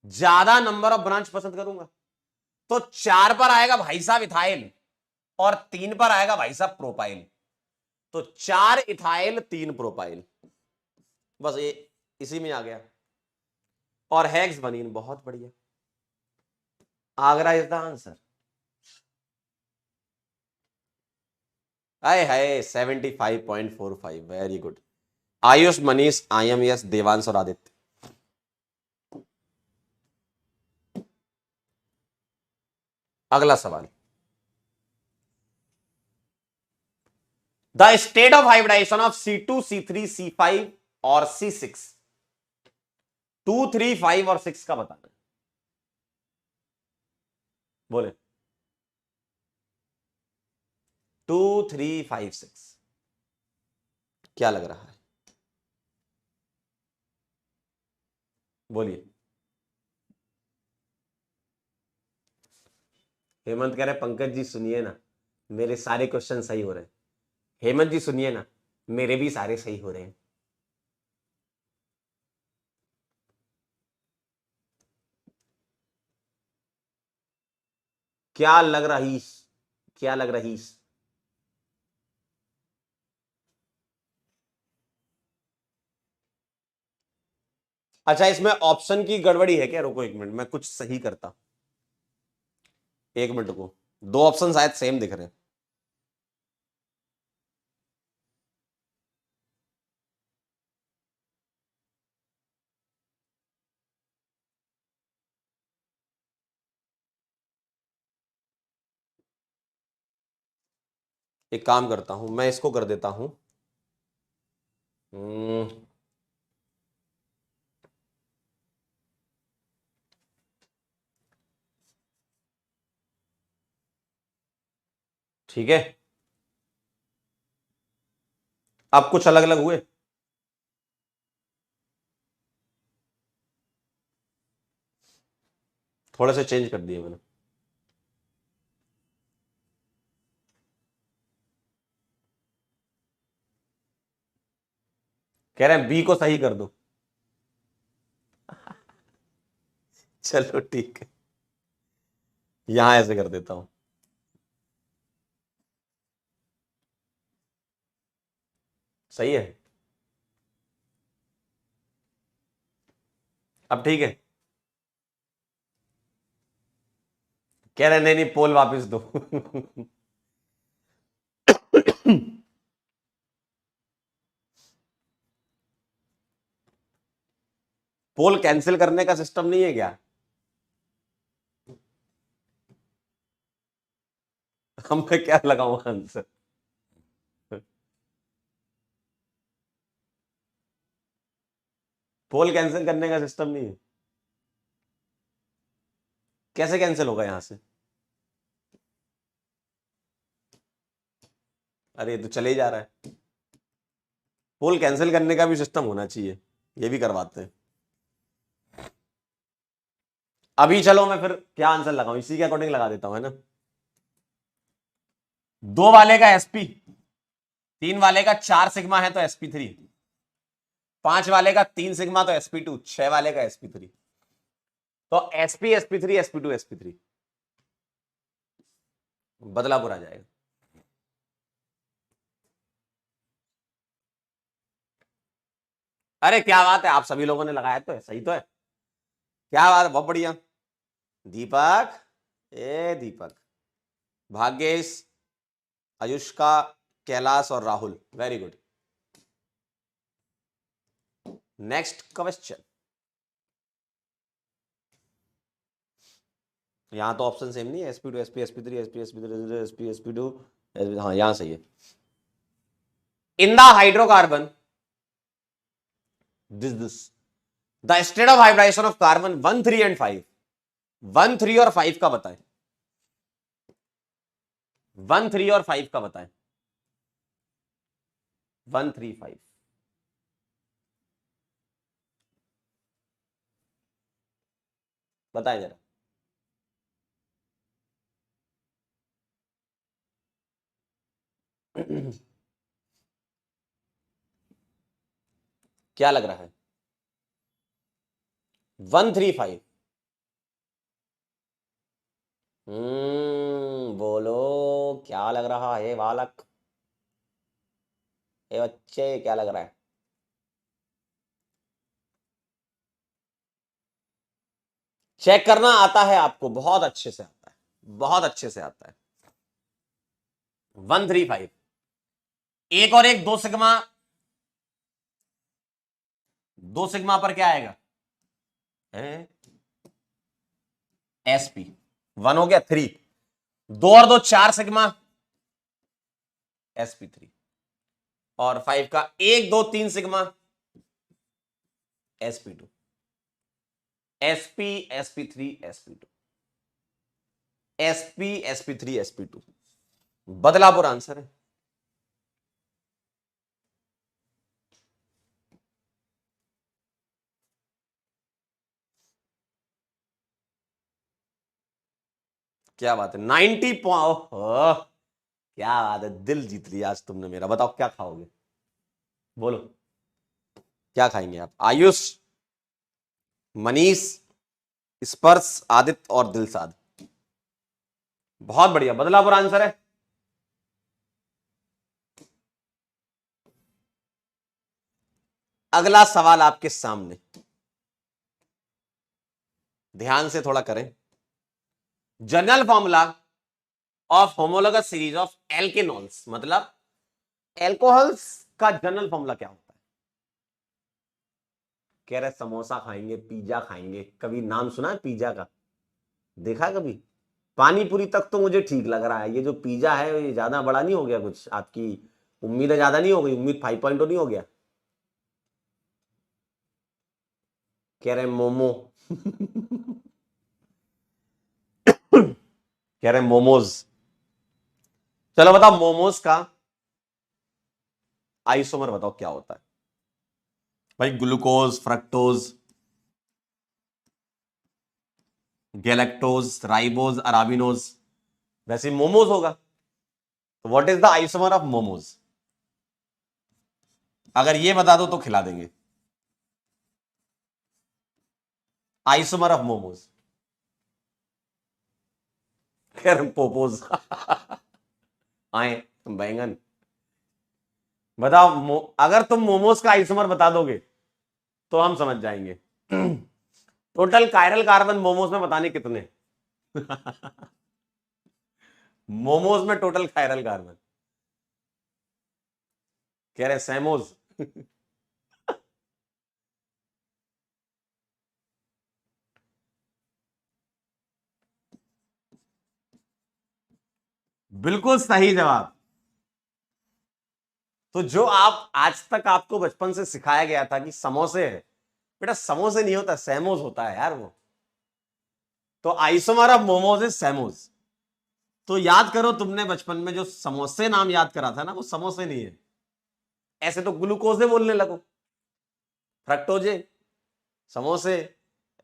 ज्यादा नंबर ऑफ ब्रांच पसंद करूंगा। तो 4 पर आएगा भाई साहब इथाइल, और 3 पर आएगा भाई साहब प्रोपाइल। तो 4 इथाइल 3 प्रोपाइल, बस ये इसी में आ गया। और हेक्स बनीन, बहुत बढ़िया, आगरा इज द आंसर। आए हाय 75.45, वेरी गुड। आयुष, मनीष, आयम, यस, देवांश और आदित्य। अगला सवाल। The state of hybridization of C2 C3 C5 और C6, 2 3 5 और 6 का बताना है। बोले 2 3 5 6, क्या लग रहा है? बोलिए। हेमंत कह रहे पंकज जी सुनिए ना, मेरे सारे क्वेश्चन सही हो रहे हैं। हेमंत जी सुनिए ना, मेरे भी सारे सही हो रहे हैं। क्या लग रही, क्या लग रही? अच्छा, इसमें ऑप्शन की गड़बड़ी है क्या? रुको एक मिनट, मैं कुछ सही करता। एक मिनट को, दो ऑप्शन शायद सेम दिख रहे हैं। एक काम करता हूं, मैं इसको कर देता हूं ठीक है। अब कुछ अलग अलग हुए, थोड़े से चेंज कर दिए मैंने। कह रहे हैं बी को सही कर दो। चलो ठीक है, यहां ऐसे कर देता हूं। सही है, अब ठीक है। कह रहे नहीं नहीं, पोल वापस दो। पोल कैंसिल करने का सिस्टम नहीं है क्या? हम मैं क्या लगाऊं आंसर? पोल कैंसिल करने का सिस्टम नहीं है। कैसे कैंसिल होगा यहां से? अरे ये तो चले ही जा रहा है। पोल कैंसिल करने का भी सिस्टम होना चाहिए, ये भी करवाते हैं। अभी चलो मैं फिर क्या आंसर लगाऊं, इसी के अकॉर्डिंग लगा देता हूं, है ना। 2 वाले का sp, 3 वाले का 4 सिग्मा है तो sp3, 5 वाले का 3 सिग्मा तो sp2, 6 वाले का sp3। तो sp sp3 sp2 sp3 Badlapur आ जाएगा। अरे क्या बात है, आप सभी लोगों ने लगाया तो है, सही तो है। क्या बात है, बहुत बढ़िया। दीपक, ए दीपक, भाग्येश, आयुष्का, कैलाश और Rahul, very good. Next question. यहां तो ऑप्शन सेम नहीं है, sp2 sp sp3 sp sp3 sp sp2। हाँ यहां सही है। In the hydrocarbon this the state of hybridization of carbon 1 3 and 5, 1 3 और 5 का बताएं। 1 3 और 5 का बताएं। 1 3 5 बताएं जरा। क्या लग रहा है? 1 3 5। बोलो क्या लग रहा है बालक, ये बच्चे क्या लग रहा है? चेक करना आता है आपको, बहुत अच्छे से आता है, बहुत अच्छे से आता है। 1 3 5, एक और एक 2 सिग्मा, 2 सिग्मा पर क्या आएगा? sp, 1 हो गया 3, 2 और 2 4 सिग्मा sp3, और 5 का 1 2 3 sigma sp2, sp sp3 sp2, sp sp3 sp2, Badlapur answer है। क्या बात है, 90 पॉइंट। क्या बात है, दिल जीत लिया आज तुमने मेरा। बताओ क्या खाओगे, बोलो क्या खाएंगे आप? आयुष, मनीष, स्पर्श, आदित्य और दिलसाद। बहुत बढ़िया, बदलापुर आंसर है। अगला सवाल आपके सामने, ध्यान से थोड़ा करें। General formula of homologous series of alkanols, मतलब एल्कोहल्स का जनरल फॉर्मूला क्या होता है? कह रहे समोसा खाएंगे, पिज्जा खाएंगे। कभी नाम सुना है पिज्जा का? देखा कभी? पानी पूरी तक तो मुझे ठीक लग रहा है, ये जो पिज्जा है ये ज्यादा बड़ा नहीं हो गया? कुछ आपकी उम्मीदें ज्यादा नहीं हो गई? उम्मीद 5 नहीं हो गया? कह रहे मोमो कह रहे मोमोज। चलो बताओ मोमोज का आइसोमर बताओ क्या होता है? भाई ग्लूकोज, फ्रक्टोज, गैलेक्टोज, राइबोज, अराबिनोज, वैसे मोमोज होगा। तो what is the isomer of momos? अगर ये बता दो तो खिला देंगे। Isomer of momos. खैर पोपोज आए बैंगन। बताओ अगर तुम मोमोज का आइसोमर बता दोगे तो हम समझ जाएंगे। टोटल कायरल कार्बन मोमोज में बताने कितने? मोमोज में टोटल कायरल कार्बन कह रहे सैमोज। बिल्कुल सही जवाब। तो जो आप आज तक आपको बचपन से सिखाया गया था कि समोसे है, बेटा समोसे नहीं होता, सैमोज होता है यार वो। तो आइसोमर ऑफ मोमोज इज सैमोज। तो याद करो तुमने बचपन में जो समोसे नाम याद करा था ना, वो समोसे नहीं है। ऐसे तो ग्लूकोजे बोलने लगो, फ्रक्टोजे, समोसे,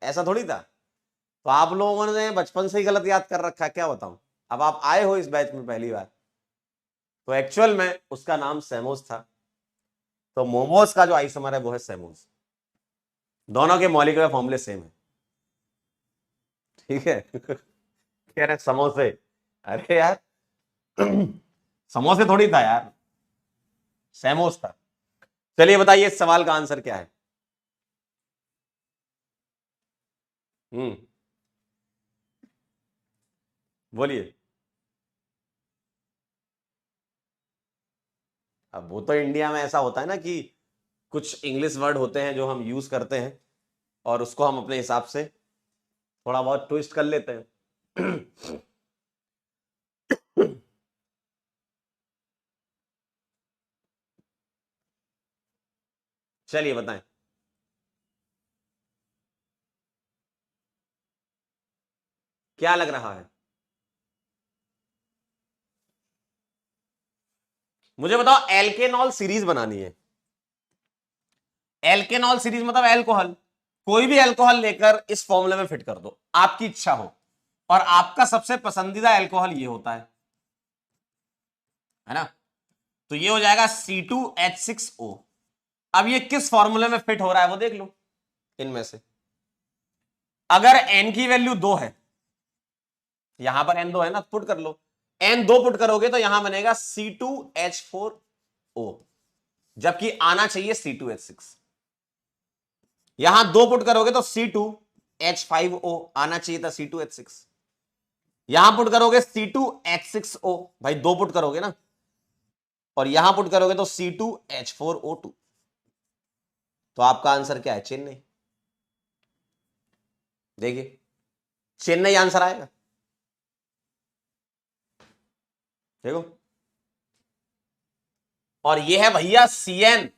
ऐसा थोड़ी था। तो आप लोगों ने बचपन से ही गलत याद कर रखा है, क्या बताऊं। अब आप आए हो इस बैच में पहली बार, तो एक्चुअल में उसका नाम सैमोस था। तो मोमोज का जो आइसोमर है वो है सैमोस। दोनों के मॉलिक्यूलर फॉर्मूले सेम है, ठीक है। कह रहे समोसे, अरे यार समोसे थोड़ी था यार, सैमोस था। चलिए बताइए इस सवाल का आंसर क्या है? हम्म, बोलिए। अब वो तो इंडिया में ऐसा होता है ना कि कुछ इंग्लिश वर्ड होते हैं जो हम यूज करते हैं और उसको हम अपने हिसाब से थोड़ा बहुत ट्विस्ट कर लेते हैं। चलिए बताएं। क्या लग रहा है? मुझे बताओ, एल्केनॉल सीरीज बनानी है। एल्केनॉल सीरीज मतलब एल्कोहल, कोई भी एल्कोहल लेकर इस फॉर्मूले में फिट कर दो, आपकी इच्छा हो। और आपका सबसे पसंदीदा एल्कोहल ये होता है ना? तो ये हो जाएगा C2H6O। अब ये किस फॉर्मूले में फिट हो रहा है वो देख लो इनमें से। अगर n की वैल्यू 2 है, यहां पर n 2 है ना, पुट कर लो। n 2 पुट करोगे तो यहां बनेगा C2H4O, जबकि आना चाहिए C2H6। यहां 2 पुट करोगे तो C2H5O, आना चाहिए था C2H6। यहां पुट करोगे C2H6O, भाई 2 पुट करोगे ना, और यहां पुट करोगे तो C2H4O2। तो आपका आंसर क्या है? चेन्नई। देखिए चेन्नई आंसर आएगा, देखो। और ये है भैया CN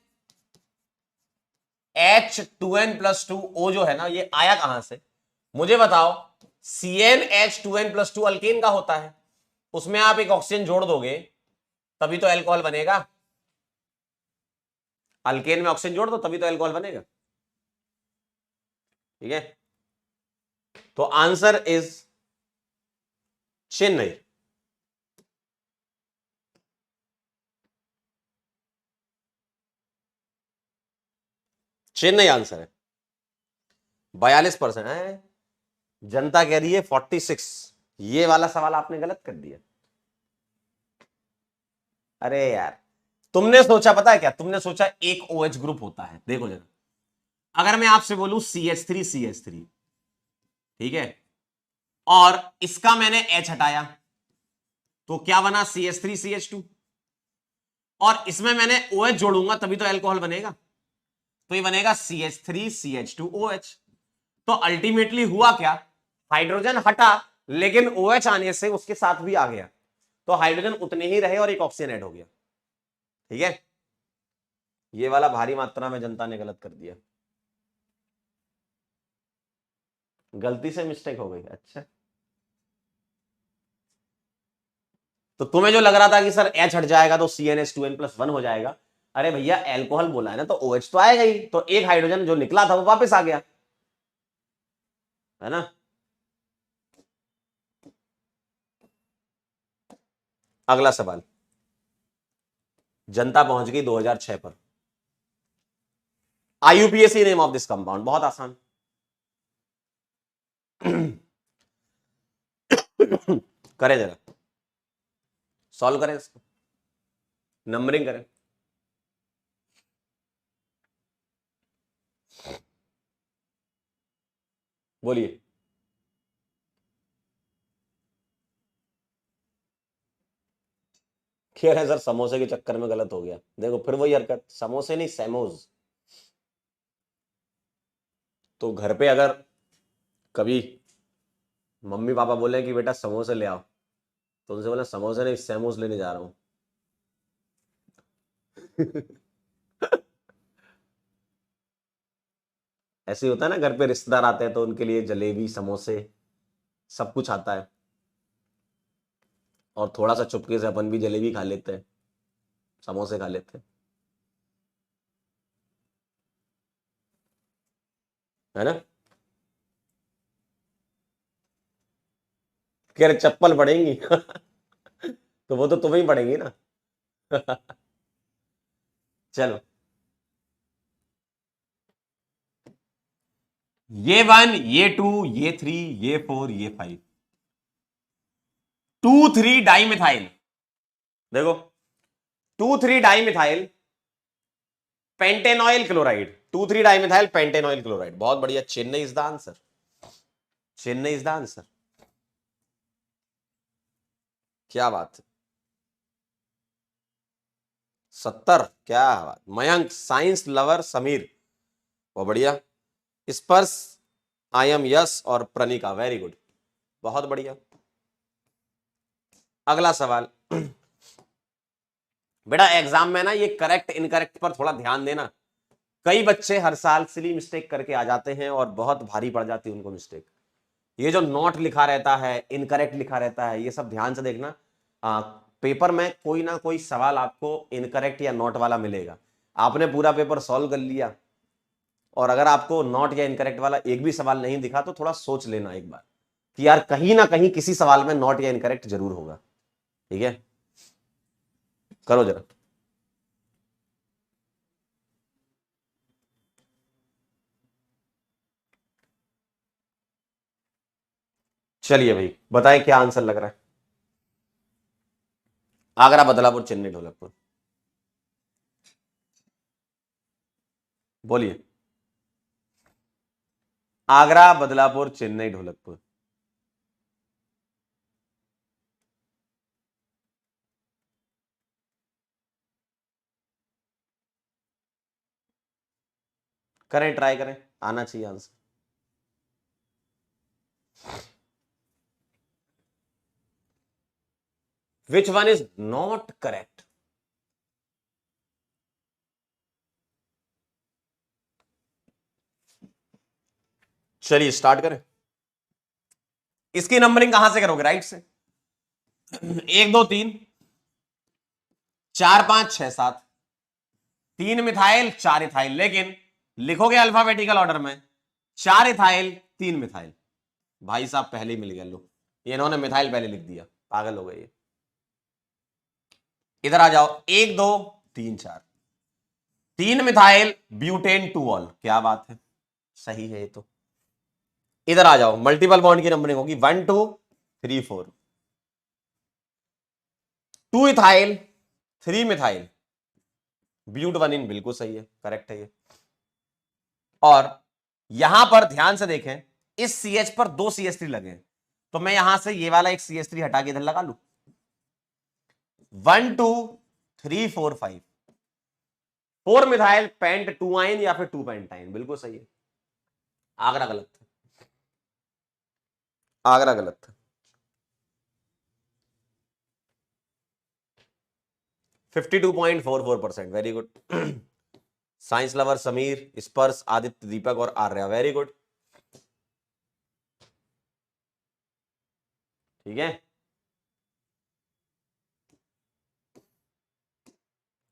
H2N+2O, जो है ना, ये आया कहां से मुझे बताओ। CnH2N+2 अल्केन का होता है, उसमें आप एक ऑक्सीजन जोड़ दोगे तभी तो अल्कोहल बनेगा। अल्केन में ऑक्सीजन जोड़ दो तभी तो अल्कोहल बनेगा, ठीक है। तो answer is Chennai. Chennai answer है। 42% है, जनता कह रही है 46। ये वाला सवाल आपने गलत कर दिया। अरे यार, तुमने सोचा, पता है क्या, तुमने सोचा एक OH ग्रुप होता है। देखो जरा, अगर मैं आपसे बोलूं CH3CH3, ठीक है, और इसका मैंने H हटाया तो क्या बना? CH3CH2। और इसमें मैंने OH जोड़ूंगा तभी तो अल्कोहल बनेगा, तो ये बनेगा CH3CH2OH। तो अल्टीमेटली हुआ क्या? हाइड्रोजन हटा लेकिन OH आने से उसके साथ भी आ गया, तो हाइड्रोजन उतने ही रहे और एक ऑक्सीजन ऐड हो गया। ठीक है, ये वाला भारी मात्रा में जनता ने गलत कर दिया, गलती से मिस्टेक हो गई। अच्छा, तो तुम्हें जो लग रहा था कि सर H हट जाएगा तो CnH2n+1 हो जाएगा, अरे भैया एल्कोहल बोला है ना, तो OH तो आएगा ही, तो एक हाइड्रोजन जो निकला था वो वापस आ गया, है ना। अगला सवाल, जनता पहुंच गई 2006 पर। IUPAC name of this compound, बहुत आसान। करें जरा, सॉल्व करें इसको, नंबरिंग करें। बोलिए। कह रहे सर समोसे के चक्कर में गलत हो गया, देखो फिर वही हरकत, समोसे नहीं सैमोज। तो घर पे अगर कभी मम्मी पापा बोले कि बेटा समोसे ले आओ, तो उनसे बोला समोसे नहीं सैमोस लेने जा रहा हूं। ऐसे ही होता है ना, घर पे रिश्तेदार आते हैं तो उनके लिए जलेबी समोसे सब कुछ आता है, और थोड़ा सा चुपके से अपन भी जलेबी खा लेते हैं, समोसे खा लेते हैं, है ना। कह रहे चप्पल पड़ेंगी। तो वो तो तुम्हें ही पड़ेंगी ना। चलो, ये 1, ये 2, ये 3, ये 4, ये 5, 2,3 डाई मिथाइल। देखो 2,3 di methyl pentanoyl chloride, 2,3 di methyl pentanoyl chloride, बहुत बढ़िया, Chennai is the answer, Chennai is the answer. क्या बात है, 70, क्या बात। मयंक साइंस लवर समीर, बहुत बढ़िया। स्पर्श आई एम यस और प्रणिका वेरी गुड, बहुत बढ़िया। अगला सवाल। बेटा एग्जाम में ना ये करेक्ट इनकरेक्ट पर थोड़ा ध्यान देना, कई बच्चे हर साल सिली मिस्टेक करके आ जाते हैं और बहुत भारी पड़ जाती है उनको मिस्टेक। ये जो नॉट लिखा रहता है, इनकरेक्ट लिखा रहता है, ये सब ध्यान से देखना। पेपर में कोई ना कोई सवाल आपको इनकरेक्ट या नॉट वाला मिलेगा। आपने पूरा पेपर सॉल्व कर लिया और अगर आपको नॉट या इनकरेक्ट वाला एक भी सवाल नहीं दिखा तो थोड़ा सोच लेना एक बार कि यार कहीं ना कहीं किसी सवाल में नॉट या इनकरेक्ट जरूर होगा। ठीक है, करो जरा। चलिए भाई बताएं क्या आंसर लग रहा है। आगरा, बदलापुर, चेन्नई, ढोलकपुर, बोलिए। आगरा, बदलापुर, चेन्नई, ढोलकपुर। करें, ट्राई करें, आना चाहिए answer. Which one is not correct? चलिए स्टार्ट करें। इसकी नंबरिंग कहां से करोगे? राइट से। 1 2 3 4 5 6 7, 3 मिथाइल 4 इथाइल, लेकिन लिखोगे अल्फाबेटिकल ऑर्डर में 4 इथाइल 3 मिथाइल। भाई साहब पहले ही मिल गया, लो ये इन्होंने मिथाइल पहले लिख दिया, पागल हो गए। इधर आ जाओ, 1 2 3 4, 3 मिथाइल ब्यूटेन 2 ऑल, क्या बात है, सही है ये तो। इधर आ जाओ, मल्टीपल बॉन्ड की नंबरिंग होगी 1 2 3 4, 2 इथाइल 3 मिथाइल ब्यूट 1 इन, बिल्कुल सही है, करेक्ट है ये। और यहां पर ध्यान से देखें, इस CH पर 2 CH3 लगे हैं, तो मैं यहां से ये वाला एक CH3 हटा के इधर लगा लू। 1 2 3 4 5, 4 मिथाइल पेंट 2 आइन या फिर 2 पेंटाइन, बिल्कुल सही है। आगरा गलत था, आगरा गलत था। 52.44%, very good. Science lover Sameer, स्पर्श, आदित्य, दीपक और आर्या, वेरी गुड। ठीक है,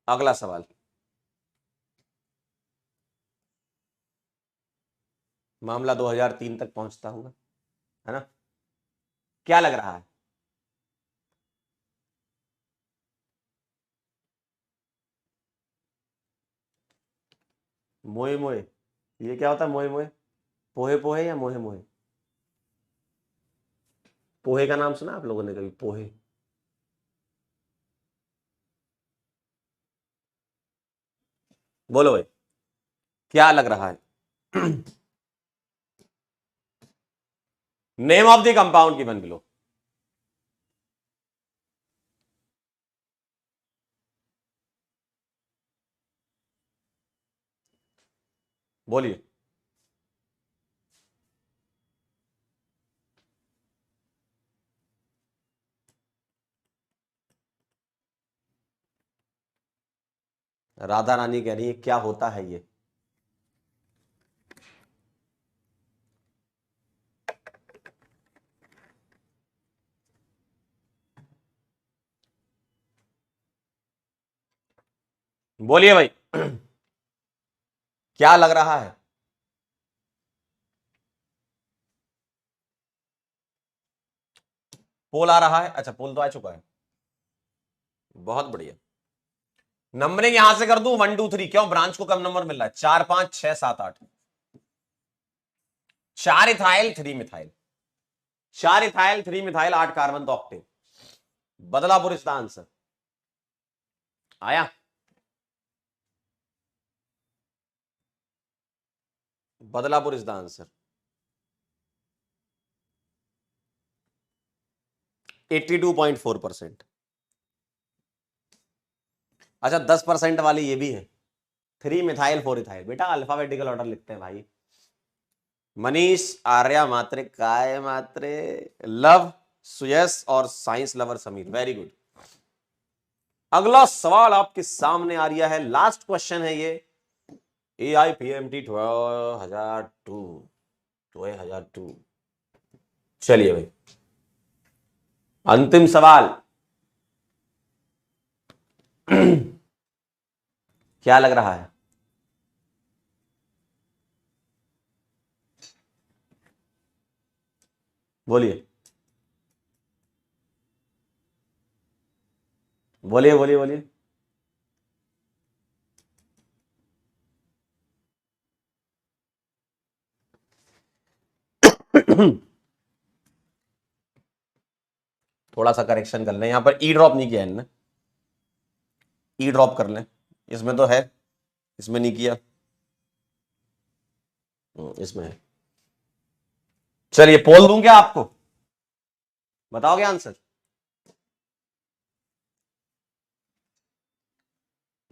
अगला सवाल। मामला 2003 तक पहुंचता होगा, है ना? क्या लग रहा है? मोए मोए, ये क्या होता है मोए मोए? पोहे पोहे या मोहे मोहे? पोहे का नाम सुना आप लोगों ने कभी? पोहे। बोलो भाई, क्या लग रहा है? Name of the compound given below. बोलिए। राधा रानी कह रही है क्या होता है ये? बोलिए भाई। क्या लग रहा है? पोल आ रहा है? अच्छा, पोल तो आ चुका है, बहुत बढ़िया। नंबरिंग यहां से कर दूं 1 2 3, क्यों? ब्रांच को कम नंबर मिल रहा है, 4 5 6 7 8। 4 ethyl 3 methyl, 4 ethyl 3 methyl 8 carbon, तो ऑक्टेन। बदलापुर इसका आंसर आया। Badlapur is the answer. 82.4%। अच्छा, 10% वाली ये भी है, 3 मिथाइल 4 इथाइल। बेटा अल्फाबेटिकल ऑर्डर लिखते हैं भाई। मनीष, आर्या मात्रे, काय मात्रे, लव, सुयस और science lover Sameer, very good. अगला सवाल आपके सामने आ रहा है, लास्ट क्वेश्चन है ये। AIPMT 2002। चलिए भाई, अंतिम सवाल। क्या लग रहा है? बोलिए बोलिए बोलिए बोलिए। थोड़ा सा करेक्शन कर लें, यहां पर ई ड्रॉप नहीं किया इनने, ई ड्रॉप कर लें। इसमें तो है, इसमें नहीं किया, इसमें है। चलिए, पोल दूं क्या आपको? बताओगे आंसर?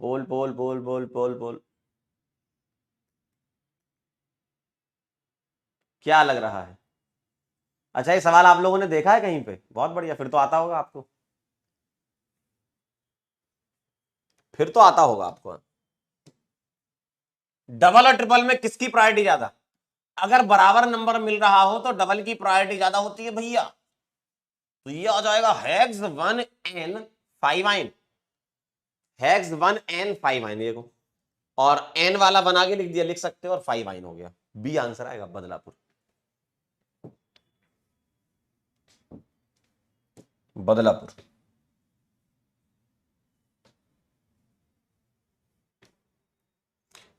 पोल पोल पोल पोल पोल पोल, क्या लग रहा है? अच्छा, ये सवाल आप लोगों ने देखा है कहीं पे? बहुत बढ़िया, फिर तो आता होगा आपको, फिर तो आता होगा आपको। डबल और ट्रिपल में किसकी प्रायोरिटी ज्यादा? अगर बराबर नंबर मिल रहा हो तो डबल की प्रायोरिटी ज्यादा होती है भैया। तो ये आ जाएगा हेक्स 1n5 हेक्स 1n5 देखो, और n वाला बना के लिख दिया, लिख सकते हो, और 5 हो गया। बी आंसर आएगा, बदलापुर। बदलापुर।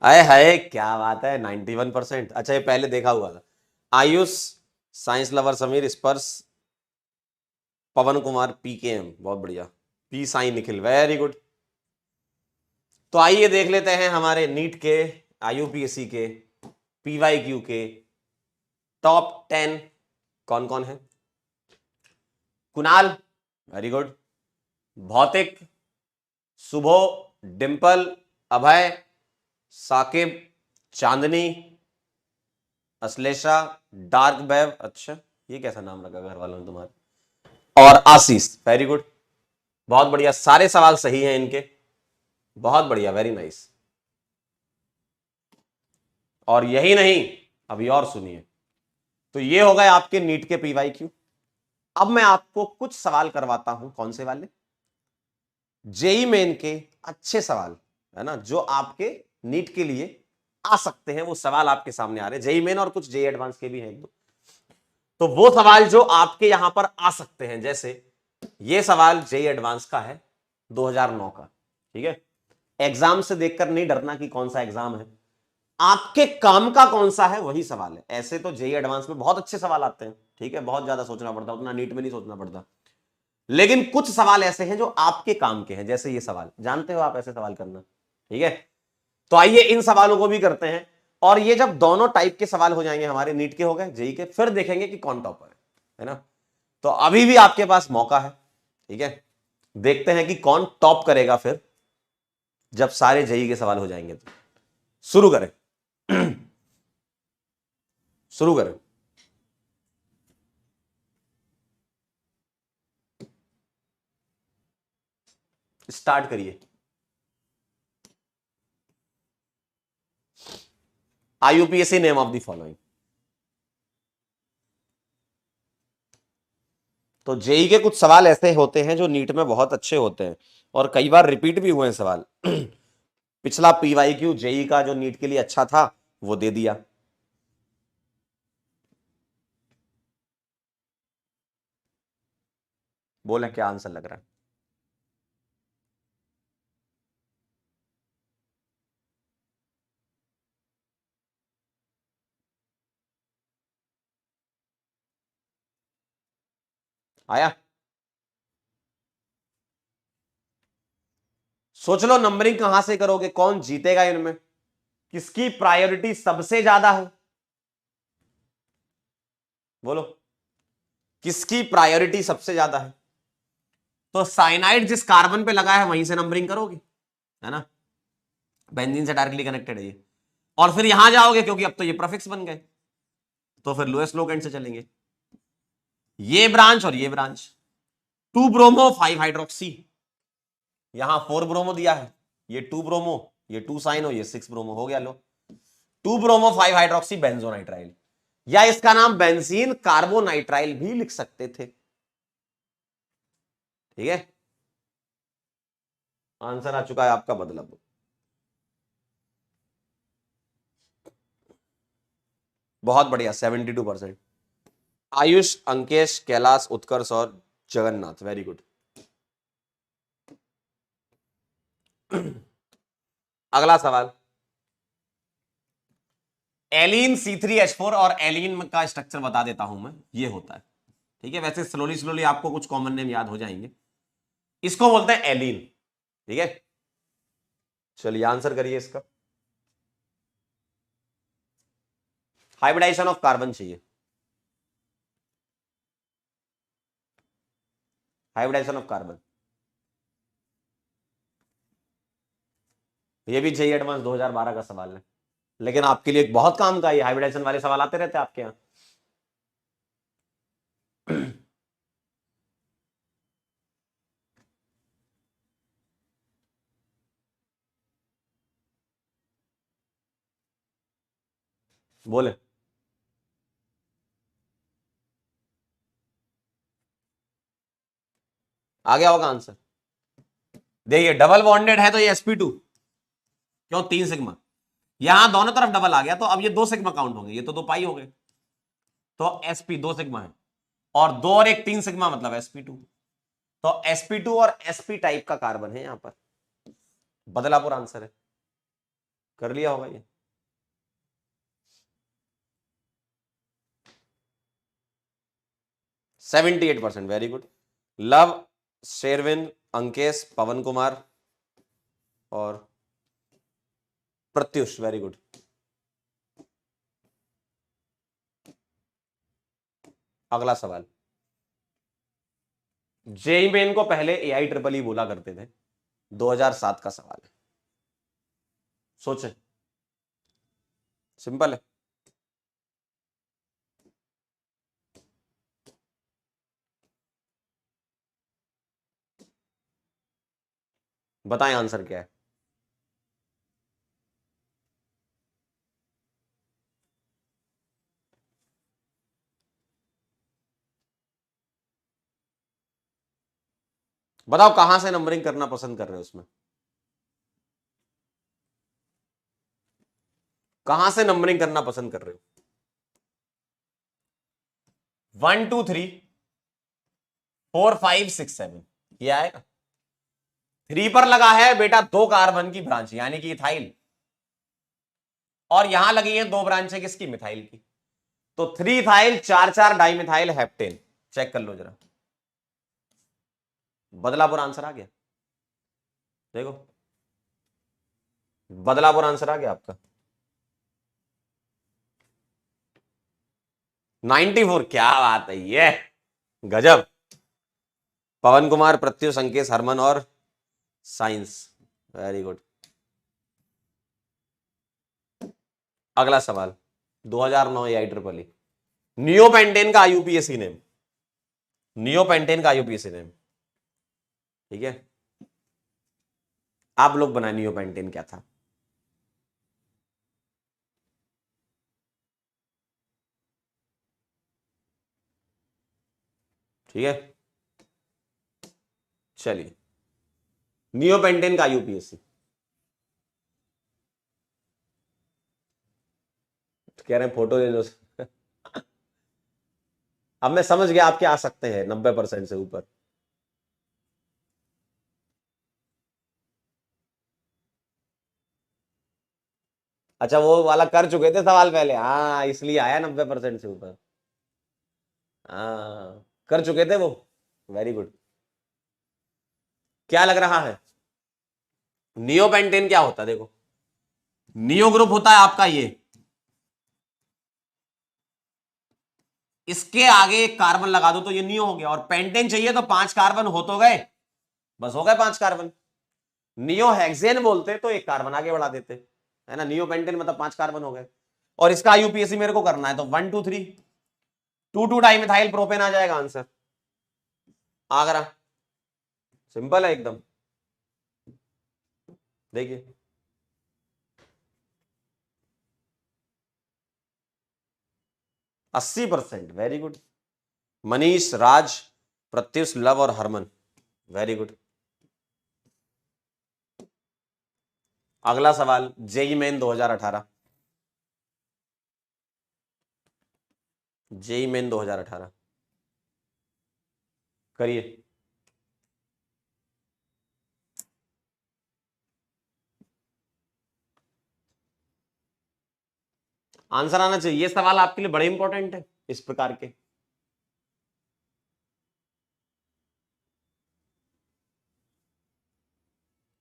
अरे है, क्या बात है, 91%। अच्छा, ये पहले देखा हुआ था। आयुष, साइंस लवर समीर, स्पर्श, पवन कुमार, PKM, बहुत बढ़िया। P Sai Nikhil, very good. तो आइए देख लेते हैं हमारे नीट के, IUPAC के, PYQ के टॉप 10 कौन कौन है। Kunal, very good. भौतिक, सुबो, डिंपल, अभय, साकिब, चांदनी, अश्लेषा, डार्क बैव, अच्छा ये कैसा नाम रखा घर वालों ने तुम्हारे, और आशीष, वेरी गुड। बहुत बढ़िया, सारे सवाल सही हैं इनके। बहुत बढ़िया, वेरी नाइस। और यही नहीं, अभी और सुनिए। तो ये हो गए आपके नीट के पीवाईक्यू। अब मैं आपको कुछ सवाल करवाता हूं, कौन से वाले, जेई मेन के अच्छे सवाल, है ना, जो आपके नीट के लिए आ सकते हैं। वो सवाल आपके सामने आ रहे हैं, जेई मेन और कुछ जेई एडवांस के भी हैं एक दो। तो वो सवाल जो आपके यहां पर आ सकते हैं, जैसे ये सवाल जेई एडवांस का है 2009 का, ठीक है। एग्जाम से देखकर नहीं डरना कि कौन सा एग्जाम है, आपके काम का कौन सा है वही सवाल है। ऐसे तो जेई एडवांस में बहुत अच्छे सवाल आते हैं, ठीक है, बहुत ज्यादा सोचना पड़ता है, उतना नीट में नहीं सोचना पड़ता। लेकिन कुछ सवाल ऐसे हैं जो आपके काम के हैं, जैसे ये सवाल, जानते हो आप ऐसे सवाल करना, ठीक है। तो आइए इन सवालों को भी करते हैं। और ये जब दोनों टाइप के सवाल हो जाएंगे, हमारे नीट के हो गए, जेई के, फिर देखेंगे कि कौन टॉपर है ना। तो अभी भी आपके पास मौका है, ठीक है। देखते हैं कि कौन टॉप करेगा फिर जब सारे जेई के सवाल हो जाएंगे। तो शुरू करें। शुरू करें। स्टार्ट करिए। आईयूपीएससी नेम ऑफ द फॉलोइंग। तो जेई के कुछ सवाल ऐसे होते हैं जो नीट में बहुत अच्छे होते हैं और कई बार रिपीट भी हुए हैं सवाल। पिछला पीवाईक्यू जेई का जो नीट के लिए अच्छा था वो दे दिया। बोले क्या आंसर लग रहा है। आया। सोच लो नंबरिंग कहां से करोगे, कौन जीतेगा इनमें, किसकी प्रायोरिटी सबसे ज्यादा है, बोलो किसकी प्रायोरिटी सबसे ज्यादा है। तो साइनाइड जिस कार्बन पे लगा है वहीं से नंबरिंग करोगे, है ना, बेंजीन से डायरेक्टली कनेक्टेड है ये। और फिर यहां जाओगे क्योंकि अब तो ये प्रीफिक्स बन गए, तो फिर लोएस्ट लोकेंड से चलेंगे, ये ब्रांच और ये ब्रांच। 2 ब्रोमो 5 हाइड्रोक्सी, यहां 4 ब्रोमो दिया है, ये 2 ब्रोमो, ये 2 साइनो, ये 6 ब्रोमो, हो गया लो। 2 ब्रोमो 5 हाइड्रोक्सी बेंजोनाइट्राइल, या इसका नाम बेंजीन कार्बोनाइट्राइल भी लिख सकते थे, ठीक है। आंसर आ चुका है आपका, मतलब बहुत बढ़िया, 72%। आयुष, अंकेश, कैलाश, उत्कर्ष और जगन्नाथ, वेरी गुड। अगला सवाल, एलीन C3H4 और एलीन का स्ट्रक्चर बता देता हूं मैं, ये होता है, ठीक है। वैसे स्लोली स्लोली आपको कुछ कॉमन नेम याद हो जाएंगे। इसको बोलते हैं एलीन, ठीक है। चलिए आंसर करिए इसका। हाइब्रिडाइजेशन ऑफ कार्बन चाहिए, हाइब्रिडाइजेशन ऑफ कार्बन। ये भी जेईई एडवांस 2012 का सवाल है, लेकिन आपके लिए बहुत काम का, ये हाइब्रिडाइजेशन वाले सवाल आते रहते हैं आपके यहाँ। बोले आ गया होगा आंसर। देखिए डबल बॉन्डेड है तो ये sp2, क्यों, 3 सिग्मा, यहां दोनों तरफ डबल आ गया तो अब ये 2 सिग्मा काउंट होंगे, ये तो 2 पाई हो गए, तो sp 2 सिग्मा है, और 2 और 1 3 सिग्मा मतलब sp2। तो sp2 और sp टाइप का कार्बन है यहां पर, बदलापुर आंसर है, कर लिया होगा ये। 78%, very good. Luv, Sherwin, Ankesh, Pawan Kumar और प्रत्युष, वेरी गुड। अगला सवाल, जेई मेन को पहले AI ट्रिपल ई बोला करते थे, 2007 का सवाल है, सोचें, सिंपल है। बताएं आंसर क्या है। बताओ कहां से नंबरिंग करना पसंद कर रहे हो उसमें, कहां से नंबरिंग करना पसंद कर रहे हो? 1 2 3 4 5 6 7 ये आएगा। 3 पर लगा है बेटा 2 कार्बन की ब्रांच यानी कि इथाइल, और यहां लगी है 2 ब्रांचें किसकी, मिथाइल की। तो 3 ethyl 4 dimethyl heptane. Check कर लो जरा, बदलापुर आंसर आ गया। देखो बदलापुर आंसर आ गया आपका 94। क्या बात है ये, गजब। पवन कुमार, प्रत्युष, अंकेश, हरमन और साइंस, वेरी गुड। अगला सवाल 2009 IEEE, नियोपेंटेन का आईयूपीएसी नेम, नियोपेंटेन का आईयूपीएसी नेम। ठीक है, आप लोग बनाए नियोपेंटेन क्या था? ठीक है, चलिए नियोपेंटेन का आईयूपीएसी कह रहे हैं फोटो ले लो। अब मैं समझ गया आपके आ सकते हैं 90% से ऊपर। अच्छा वो वाला कर चुके थे सवाल पहले, हाँ इसलिए आया 90% से ऊपर। हाँ कर चुके थे वो, वेरी गुड। क्या लग रहा है, नियोपेंटेन क्या होता है? देखो नियो ग्रुप होता है आपका ये, इसके आगे एक कार्बन लगा दो तो ये नियो हो गया, और पेंटेन चाहिए तो 5 कार्बन हो तो गए, बस हो गए 5 कार्बन। नियो हेक्सेन बोलते तो एक कार्बन आगे बढ़ा देते, है ना, नियो पेंटेन मतलब 5 कार्बन हो गए। और इसका आईयूपीएसी मेरे को करना है तो 1 2 3 2 डाई मिथाइल प्रोपेन आ जाएगा आंसर, आगरा। सिंपल है एकदम, देखिए 80%, वेरी गुड। मनीष, राज, प्रत्युष, लव और हरमन, वेरी गुड। अगला सवाल जेई मेन 2018, जेई मेन 2018 करिए। आंसर आना चाहिए, ये सवाल आपके लिए बड़े इंपॉर्टेंट है इस प्रकार के।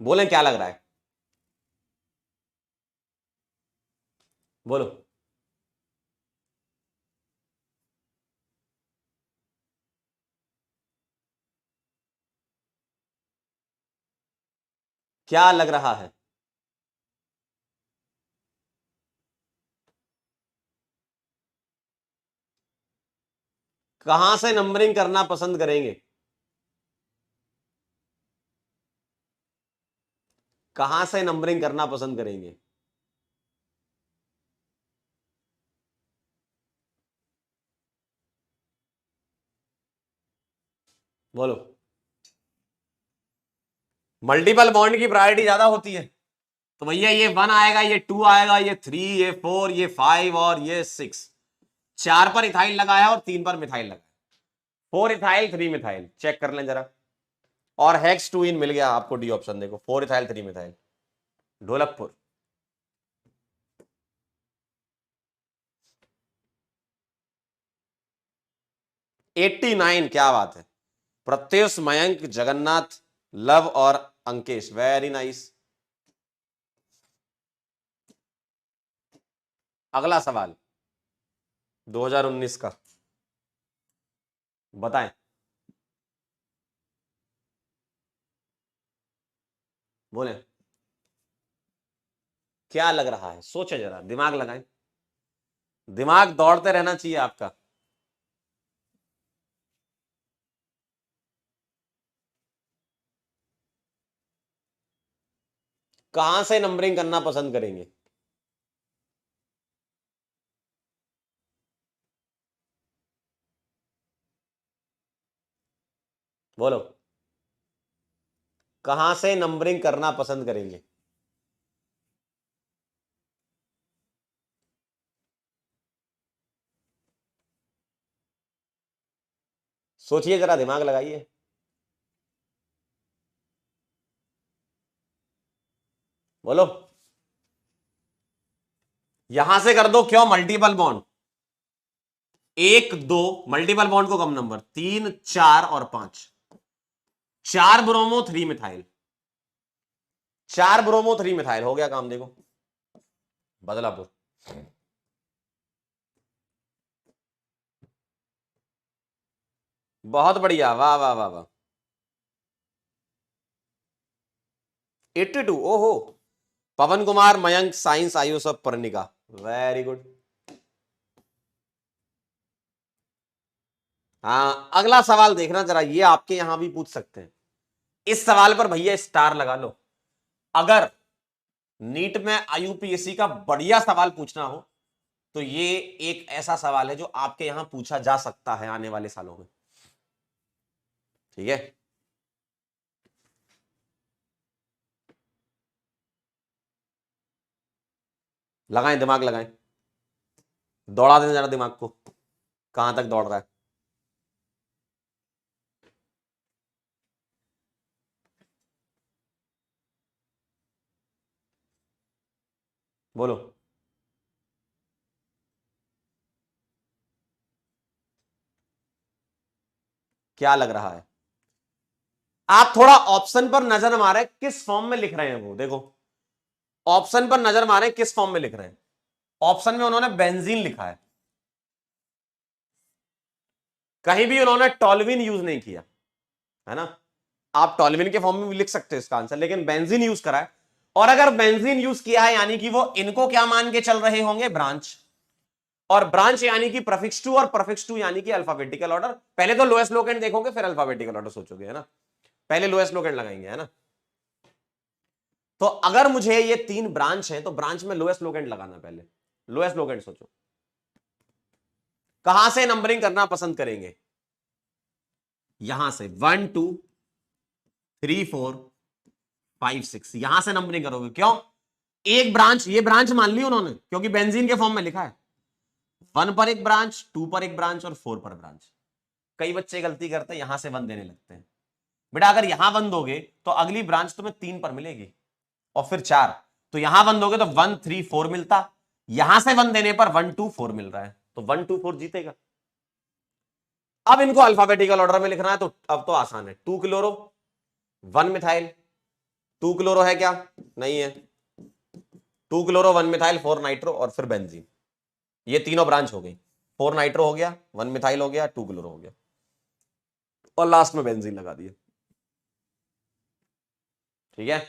बोले क्या लग रहा है, बोलो। क्या लग रहा है, कहां से नंबरिंग करना पसंद करेंगे, कहां से नंबरिंग करना पसंद करेंगे? बोलो। मल्टीपल बॉन्ड की प्रायोरिटी ज्यादा होती है, तो भैया ये 1 आएगा, ये 2 आएगा, ये 3, ये 4, ये 5 और ये 6। 4 पर इथाइल लगा है और 3 पर मिथाइल लगा है, 4 इथाइल 3 मिथाइल, चेक कर लें जरा। और हेक्स 2 इन मिल गया आपको, डी ऑप्शन देखो, 4 इथाइल 3 मिथाइल, ढोलकपुर। 89, क्या बात है। प्रत्युष, मयंक, जगन्नाथ, लव और अंकेश, वेरी नाइस। अगला सवाल 2019 का, बताएं। बोले क्या लग रहा है, सोचे जरा, दिमाग लगाएं, दिमाग दौड़ते रहना चाहिए आपका। कहां से नंबरिंग करना पसंद करेंगे? बोलो। कहां से नंबरिंग करना पसंद करेंगे? सोचिए जरा, दिमाग लगाइए। बोलो। यहां से कर दो, क्यों? मल्टीपल बॉन्ड, एक दो, मल्टीपल बॉन्ड को कम नंबर, 3 4 और 5, 4 ब्रोमो 3 मिथाइल, 4 ब्रोमो 3 मिथाइल, हो गया काम। देखो बदलापुर। बहुत बढ़िया, वाह वाह वाह वाह। 82, ओहो। पवन कुमार, मयंक, साइंस, आयुष और पर्णिका, वेरी गुड। हाँ, अगला सवाल देखना जरा, ये आपके यहां भी पूछ सकते हैं। इस सवाल पर भैया स्टार लगा लो। अगर नीट में आईयूपीएससी का बढ़िया सवाल पूछना हो तो ये एक ऐसा सवाल है जो आपके यहां पूछा जा सकता है आने वाले सालों में। ठीक है, लगाएं दिमाग, लगाएं, दौड़ा दें जरा दिमाग को, कहां तक दौड़ रहा है। बोलो। क्या लग रहा है? आप थोड़ा ऑप्शन पर नजर मारे, किस फॉर्म में लिख रहे हैं वो, देखो ऑप्शन पर नजर मारे किस फॉर्म में लिख रहे हैं। ऑप्शन में उन्होंने बेंजीन लिखा है, कहीं भी उन्होंने टॉल्विन यूज नहीं किया है ना। आप टॉल्विन के फॉर्म में भी लिख सकते हो इसका आंसर, लेकिन बेंजीन यूज करा है। और अगर बेंजीन यूज किया है यानी कि वो इनको क्या मान के चल रहे होंगे? ब्रांच। और ब्रांच यानी कि प्रीफिक्स टू, और प्रीफिक्स टू यानी कि अल्फाबेटिकल ऑर्डर। पहले तो लोएस्ट लोकेंड देखोगे, फिर अल्फाबेटिकल ऑर्डर सोचोगे, है ना। पहले लोएस्ट लोकेंड लगाएंगे, है ना। तो अगर मुझे ये 3 ब्रांच है तो ब्रांच में लोएस्ट लोकेंड लगाना, पहले लोएस्ट लोकेंड सोचो। कहां से नंबरिंग करना पसंद करेंगे? यहां से 1 2 3 4 5 6, यहां से नंबरिंग करोगे। क्यों? एक ब्रांच, ये ब्रांच मान ली उन्होंने क्योंकि बेंजीन के फॉर्म में लिखा है। 1 पर एक ब्रांच, 2 पर एक ब्रांच और 4 पर ब्रांच। कई बच्चे गलती करते हैं, यहां से 1 देने लगते हैं। बेटा अगर यहां 1 दोगे तो अगली ब्रांच तुम्हें 3 पर मिलेगी और फिर 4। तो यहां 1 दोगे तो 1 3 4 मिलता, यहां से 1 देने पर 1 2 4 मिल रहा है, तो 1 2 4 जीतेगा। अब इनको अल्फाबेटिकल ऑर्डर में लिखना है तो अब तो आसान है। 2 क्लोरो 1 मिथाइल, 2 क्लोरो है क्या? नहीं है। 2 क्लोरो 1 मिथाइल 4 नाइट्रो और फिर बेंजीन, ये तीनों ब्रांच हो गई। 4 नाइट्रो हो गया, 1 मिथाइल हो गया, 2 क्लोरो हो गया, और लास्ट में बेंजीन लगा दिया। ठीक है,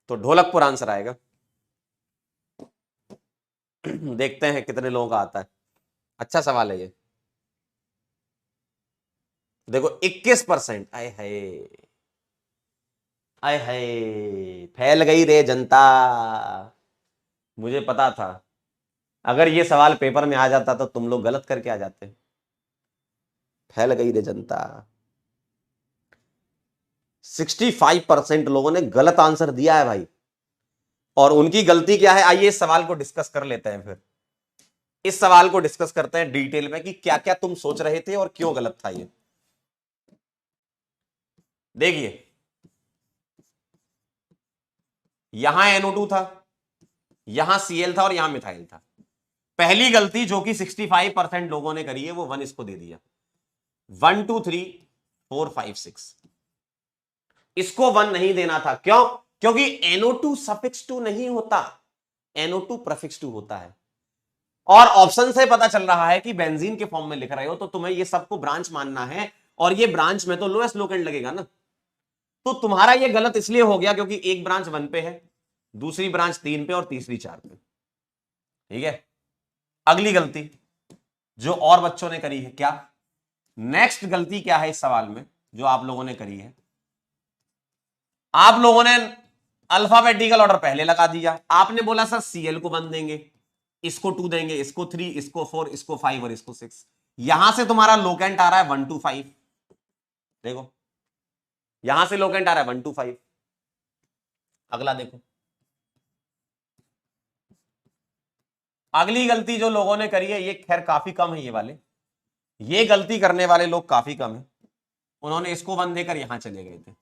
तो ढोलकपुर आंसर आएगा। देखते हैं कितने लोगों का आता है। अच्छा सवाल है ये। देखो 21%, आए हाय, आए हाय, फैल गई रे जनता। मुझे पता था अगर ये सवाल पेपर में आ जाता तो तुम लोग गलत करके आ जाते। फैल गई रे जनता। 65% लोगों ने गलत आंसर दिया है भाई। और उनकी गलती क्या है, आइए इस सवाल को डिस्कस कर लेते हैं। फिर इस सवाल को डिस्कस करते हैं डिटेल में कि क्या क्या तुम सोच रहे थे और क्यों गलत था ये। देखिए, यहां NO2 था, यहां Cl था और यहां मिथाइल था। पहली गलती जो कि 65% लोगों ने करी है वो 1 इसको दे दिया। 1 2 3 4 5 6, इसको 1 नहीं देना था। क्यों? क्योंकि NO2 सफिक्स 2 नहीं होता, NO2 प्रीफिक्स 2 होता है। और ऑप्शन से पता चल रहा है कि बेंजीन के फॉर्म में लिख रहे हो तो तुम्हें ये सबको ब्रांच मानना है, और ये ब्रांच में तो लोएस्ट लोकेंड लगेगा ना। तो तुम्हारा ये गलत इसलिए हो गया क्योंकि एक ब्रांच 1 पे है, दूसरी ब्रांच 3 पे और तीसरी 4 पे। ठीक है, अगली गलती जो और बच्चों ने करी है, क्या नेक्स्ट गलती क्या है इस सवाल में जो आप लोगों ने करी है? आप लोगों ने अल्फाबेटिकल ऑर्डर पहले लगा दिया। आपने बोला सर Cl को 1 देंगे, इसको 2 देंगे, इसको 3, इसको 4, इसको 5 और इसको 6। यहां से तुम्हारा लोकेंट आ रहा है 1 2 5। देखो यहां से लोकेंट आ रहा है 125। अगला देखो, अगली गलती जो लोगों ने करी है, ये खैर काफी कम है, ये गलती करने वाले लोग काफी कम है। उन्होंने इसको 1 देकर यहां चले गए थे,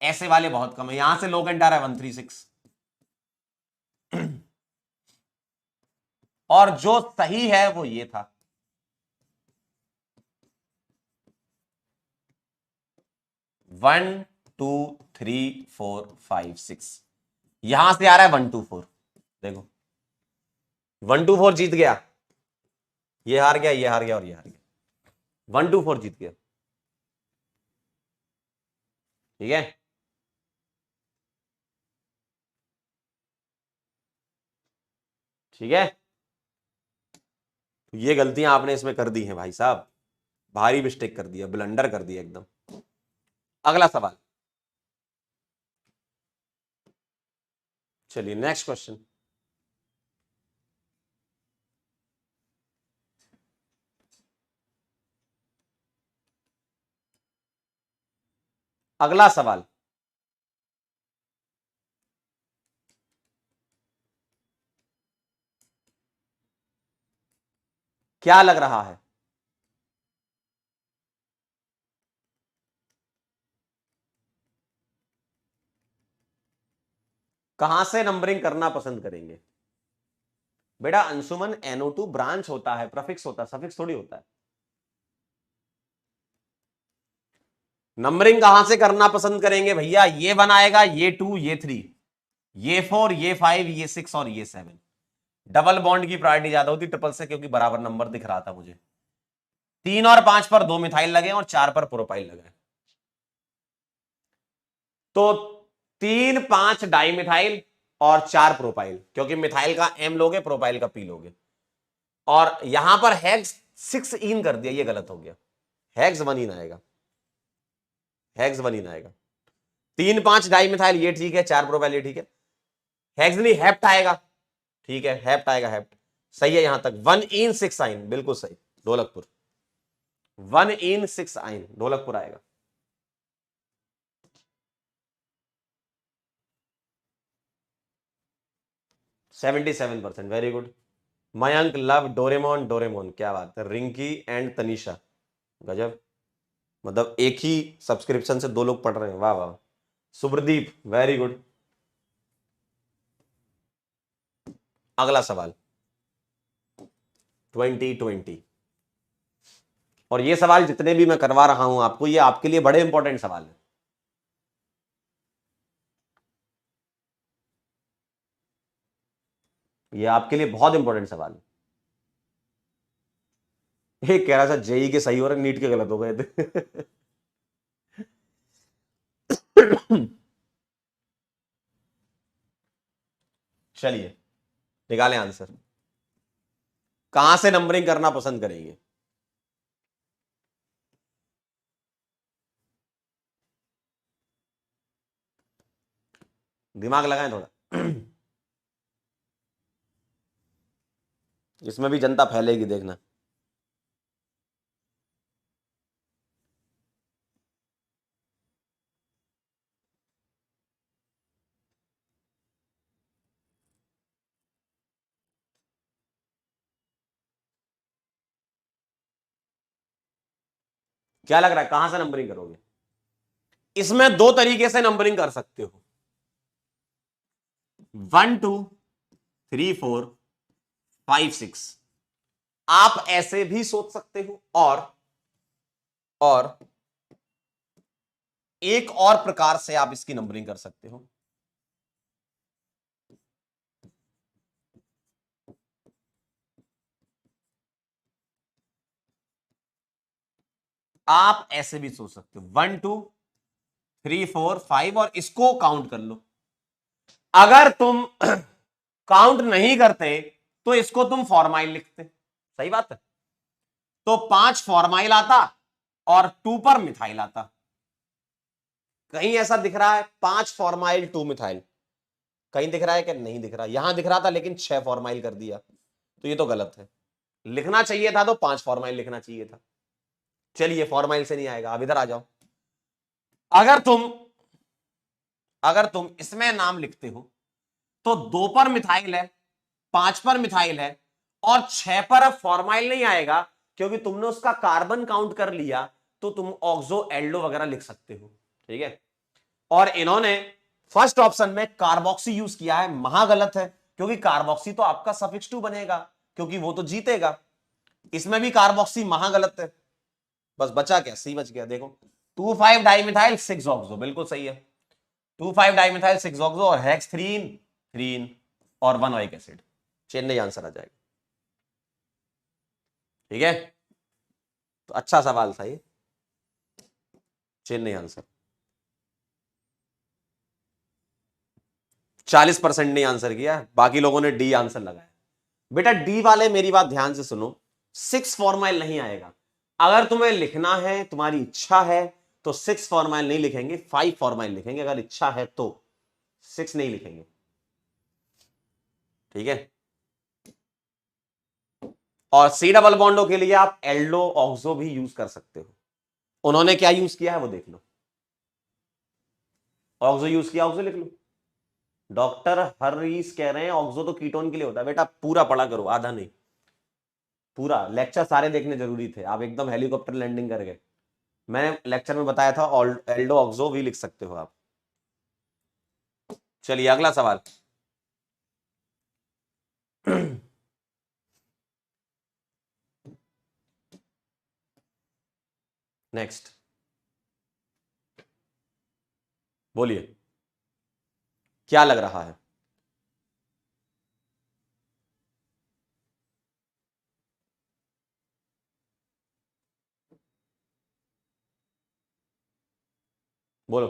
ऐसे वाले बहुत कम है। यहां से लोकेंट आ रहा है 136 और जो सही है वो ये था, 1 2 3 4 5 6, यहां से आ रहा है 124। देखो 124 जीत गया, ये हार गया, ये हार गया और ये हार गया, 124 जीत गया। ठीक है, ठीक है। तो ये गलतियां आपने इसमें कर दी हैं भाई साहब, भारी मिस्टेक कर दिया, ब्लंडर कर दिया एकदम। अगला सवाल, चलिए नेक्स्ट क्वेश्चन। अगला सवाल, क्या लग रहा है? कहां से नंबरिंग करना पसंद करेंगे? बेटा अंशुमन, NO2 ब्रांच होता है, प्रफिक्स होता है, सफिक्स थोड़ी होता है। नंबरिंग कहां से करना पसंद करेंगे भैया? ये 1 आएगा, ये 2, ये 3, ये 4, ये 5, ये 6 और ये 7। डबल बॉन्ड की प्रायोरिटी ज्यादा होती ट्रिपल से, क्योंकि बराबर नंबर दिख रहा था मुझे। 3 और 5 पर 2 मिथाइल लगे और 4 पर प्रोपाइल लगे, तो 3 5 डाई मिथाइल और 4 प्रोपाइल, क्योंकि मिथाइल का M लोगे, प्रोपाइल का P लोगे। और यहां पर हेक्स 6 इन कर दिया, ये गलत हो गया, हेक्स 1 इन आएगा, हेक्स 1 इन आएगा। 3 5 डाई मिथाइल ये ठीक है, 4 प्रोपाइल ये ठीक है, हेक्स नहीं हेप्ट आएगा, ठीक है, हेप्ट आएगा, हेप्ट सही है। यहां तक 1 इन 6 आइन बिल्कुल सही, ढोलकपुर 1 इन 6 आइन ढोलकपुर आएगा। %77, very good. Mayank love Doraemon, Doraemon क्या बात है। रिंकी एंड तनीषा, गजब, मतलब एक ही सब्सक्रिप्शन से 2 लोग पढ़ रहे हैं, वाह वाह। सुब्रदीप, वेरी गुड। अगला सवाल 2020, और ये सवाल जितने भी मैं करवा रहा हूं आपको, ये आपके लिए बड़े इंपॉर्टेंट सवाल है। ये आपके लिए बहुत इंपॉर्टेंट सवाल है। एक कह रहा था जेई के सही हो रहे, नीट के गलत हो गए थे चलिए निकालें आंसर। कहां से नंबरिंग करना पसंद करेंगे? दिमाग लगाएं थोड़ा इसमें भी जनता फैलेगी, देखना। क्या लग रहा है कहां से नंबरिंग करोगे? इसमें 2 तरीके से नंबरिंग कर सकते हो, 1 2 3 4 5 6। आप ऐसे भी सोच सकते हो, और एक और प्रकार से आप इसकी नंबरिंग कर सकते हो। आप ऐसे भी सोच सकते हो 1 2 3 4 5 और इसको काउंट कर लो। अगर तुम काउंट नहीं करते तो इसको तुम फॉर्माइल लिखते, सही बात है। तो 5 फॉर्माइल आता और 2 पर मिथाइल आता। कहीं ऐसा दिख रहा है 5 फॉर्माइल 2 मिथाइल? कहीं दिख रहा है कि नहीं दिख रहा? यहां दिख रहा था लेकिन 6 फॉर्माइल कर दिया, तो ये तो गलत है। लिखना चाहिए था तो 5 फॉर्माइल लिखना चाहिए था। चलिए फॉर्माइल से नहीं आएगा, अब इधर आ जाओ। अगर तुम इसमें नाम लिखते हो तो 2 पर मिथाइल है, 5 पर मिथाइल है और 6 पर अब फॉर्माइल नहीं आएगा, क्योंकि तुमने उसका कार्बन काउंट कर लिया, तो तुम ऑक्सो एल्डो वगैरह लिख सकते हो। ठीक है, और इन्होंने फर्स्ट ऑप्शन में कार्बोक्सी यूज किया है, महागलत है, क्योंकि कार्बोक्सी तो आपका सफिक्स 2 बनेगा, क्योंकि वो तो जीतेगा। इसमें भी कार्बोक्सी महागलत है। बस बचा क्या, सी बच गया। देखो 2,5 डाइमिथाइल 6 ऑक्सो, बिल्कुल सही है। 2,5 डाइमिथाइल 6 ऑक्सो और हेक्स थ्रीन थ्रीन और 1 ओइक एसिड। चेन्नई आंसर आ जाएगा। ठीक है, तो अच्छा सवाल था ये, चेन्नई आंसर। 40% ने आंसर किया, बाकी लोगों ने डी आंसर लगाया। बेटा डी वाले मेरी बात ध्यान से सुनो, 6 फॉर्माइल नहीं आएगा। अगर तुम्हें लिखना है, तुम्हारी इच्छा है, तो 6 फॉर्माइल नहीं लिखेंगे, 5 फॉर्माइल लिखेंगे, अगर इच्छा है तो 6 नहीं लिखेंगे। ठीक है, और सी डबल बॉन्डो के लिए आप एल्डो ऑक्सो भी यूज कर सकते हो। उन्होंने क्या यूज किया है वो देख लो। ऑक्सो यूज किया, ऑक्सो लिख लो। डॉक्टर हरीश कह रहे हैं ऑक्सो तो कीटोन के लिए होता है। बेटा पूरा पढ़ा करो, आधा नहीं, पूरा लेक्चर सारे देखने जरूरी थे। आप एकदम हेलीकॉप्टर लैंडिंग कर गए। मैंने लेक्चर में बताया था एल्डो ऑक्सो भी लिख सकते हो आप। चलिए अगला सवाल। नेक्स्ट बोलिए, क्या लग रहा है? बोलो,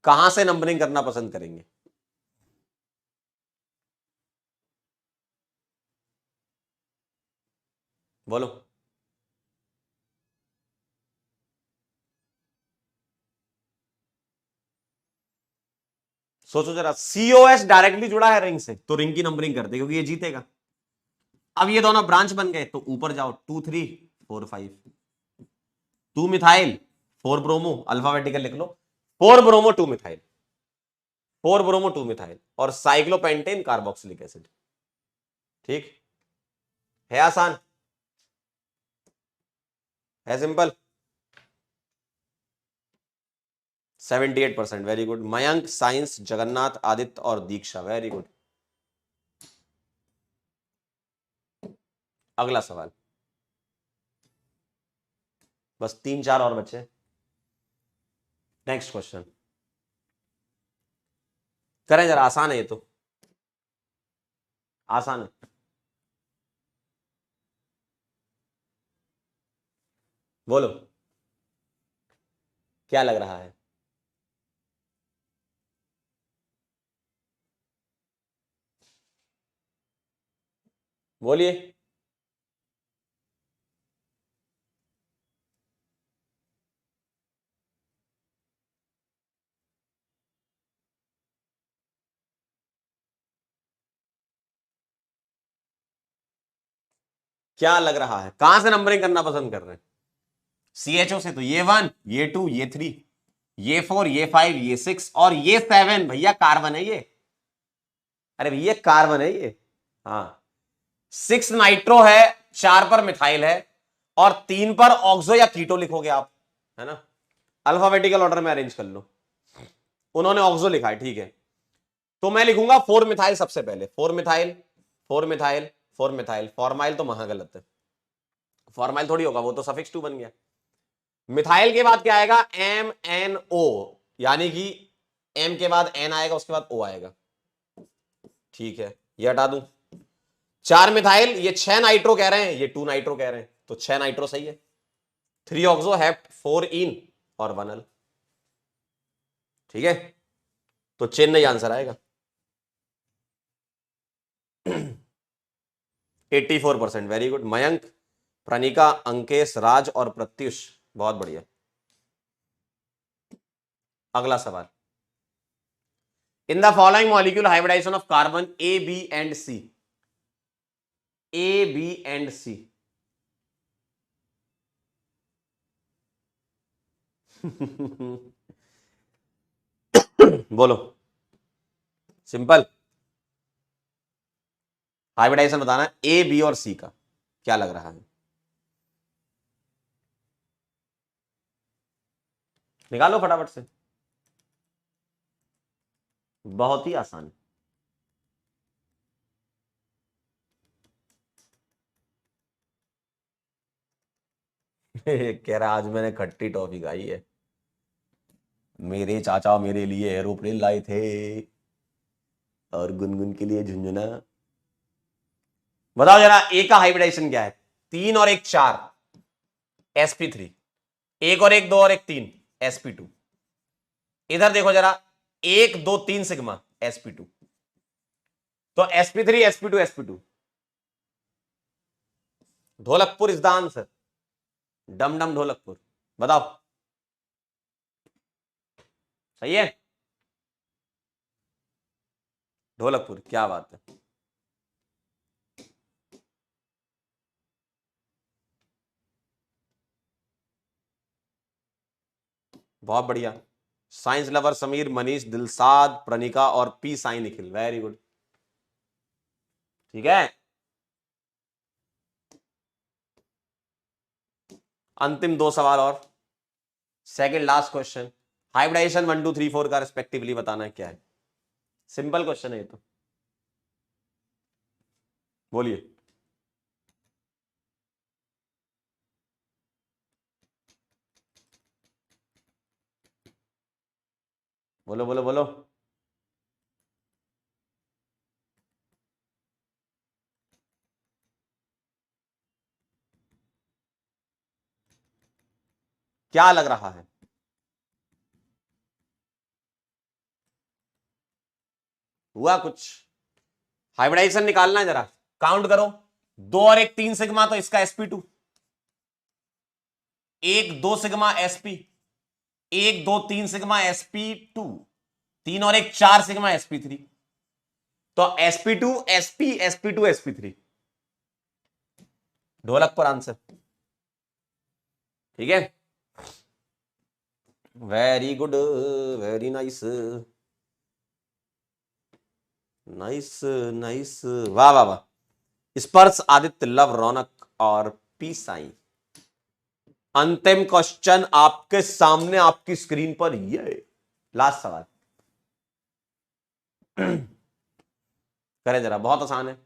कहां से नंबरिंग करना पसंद करेंगे? बोलो। सोचो जरा, सीओएस डायरेक्टली जुड़ा है रिंग से, तो रिंग की नंबरिंग करते क्योंकि ये जीतेगा। अब ये दोनों ब्रांच बन गए, तो ऊपर जाओ, 2 3 4 5, 2 मिथाइल 4 ब्रोमो, अल्फाबेटिकल लिख लो, 4 ब्रोमो 2 मिथाइल, 4 ब्रोमो 2 मिथाइल और साइक्लोपेंटेन कार्बोक्सिलिक एसिड। ठीक है, आसान है, simple. 78%, very good. Mayank, science, Jagannath, Aditya और दीक्षा, वेरी गुड। अगला सवाल, बस 3 4 और बचे। नेक्स्ट क्वेश्चन करें जरा, आसान है ये तो, आसान है। बोलो, क्या लग रहा है? बोलिए। क्या लग रहा है, कहां से नंबरिंग करना पसंद कर रहे हैं? सीएचओ से, तो ये 1 ये 2 ये 3 ये 4 ये 5 ये 6 और ये 7। भैया कार्बन है ये, अरे भैया कार्बन है ये। हाँ, 6 नाइट्रो है, 4 पर मिथाइल है और 3 पर ऑक्सो या कीटो लिखोगे आप, है ना। अल्फाबेटिकल ऑर्डर में अरेंज कर लो। उन्होंने ऑक्सो लिखा है, ठीक है, तो मैं लिखूंगा 4 मिथाइल सबसे पहले। 4 मिथाइल 4 मिथाइल 4 मिथाइल, फॉर्माइल तो महागलत है, फॉर्माइल थोड़ी होगा, वो तो सफिक्स 2 बन गया। मिथाइल के बाद क्या आएगा? एम एन ओ, यानी कि एम के बाद एन आएगा, उसके बाद ओ आएगा। ठीक है, ये हटा दूं। 4 मिथाइल, ये 6 नाइट्रो कह रहे हैं, ये 2 नाइट्रो कह रहे हैं, तो 6 नाइट्रो सही है। 3 ऑक्सो है, 4 इन और 1 अल। ठीक है, तो चेन्नई आंसर आएगा। 84%, वेरी गुड। मयंक, प्रणिका, अंकेश, राज और प्रत्युष, बहुत बढ़िया। अगला सवाल, in the following molecule hybridization of carbon A B and C, A B and C. बोलो, सिंपल हाइब्रिडाइजेशन बताना ए बी और सी का, क्या लग रहा है? निकालो फटाफट से, बहुत ही आसान। कह रहा आज मैंने खट्टी टॉफी खाई है, मेरे चाचा मेरे लिए एरोप्लेन लाए थे और गुनगुन के लिए झुंझुना। बताओ जरा ए का हाइब्रिडाइजेशन क्या है? 3 और 1 4 sp3, 1 और 1 2 और 1 3 sp2। इधर देखो जरा, 1 2 3 सिग्मा sp2, तो sp3 sp2 sp2। Dholakpur is the answer, डम डम ढोलकपुर। बताओ सही है, ढोलकपुर, क्या बात है। बहुत बढ़िया, साइंस लवर समीर, मनीष, दिलसाद, प्रणिका और P Sai Nikhil, very good. ठीक है, अंतिम 2 सवाल और, सेकंड लास्ट क्वेश्चन। हाइब्रिडाइजेशन 1 2 3 4 का रिस्पेक्टिवली बताना है क्या है। सिंपल क्वेश्चन है ये तो, बोलिए। बोलो बोलो बोलो। क्या लग रहा है? हुआ कुछ? हाइब्रिडाइजेशन निकालना है, जरा काउंट करो। 2 और 1 3 सिग्मा, तो इसका sp2। 1 2 sigma sp, 1 2 3 sigma sp2, 3 और 1 4 सिग्मा sp3, तो sp2 sp sp2 sp3, Dholakpur answer. ठीक है, very good, very nice, nice nice, वाह वाह वाह। स्पर्श, आदित्य, लव, रौनक और पी साई। अंतिम क्वेश्चन आपके सामने, आपकी स्क्रीन पर, ये लास्ट सवाल। करें जरा, बहुत आसान है,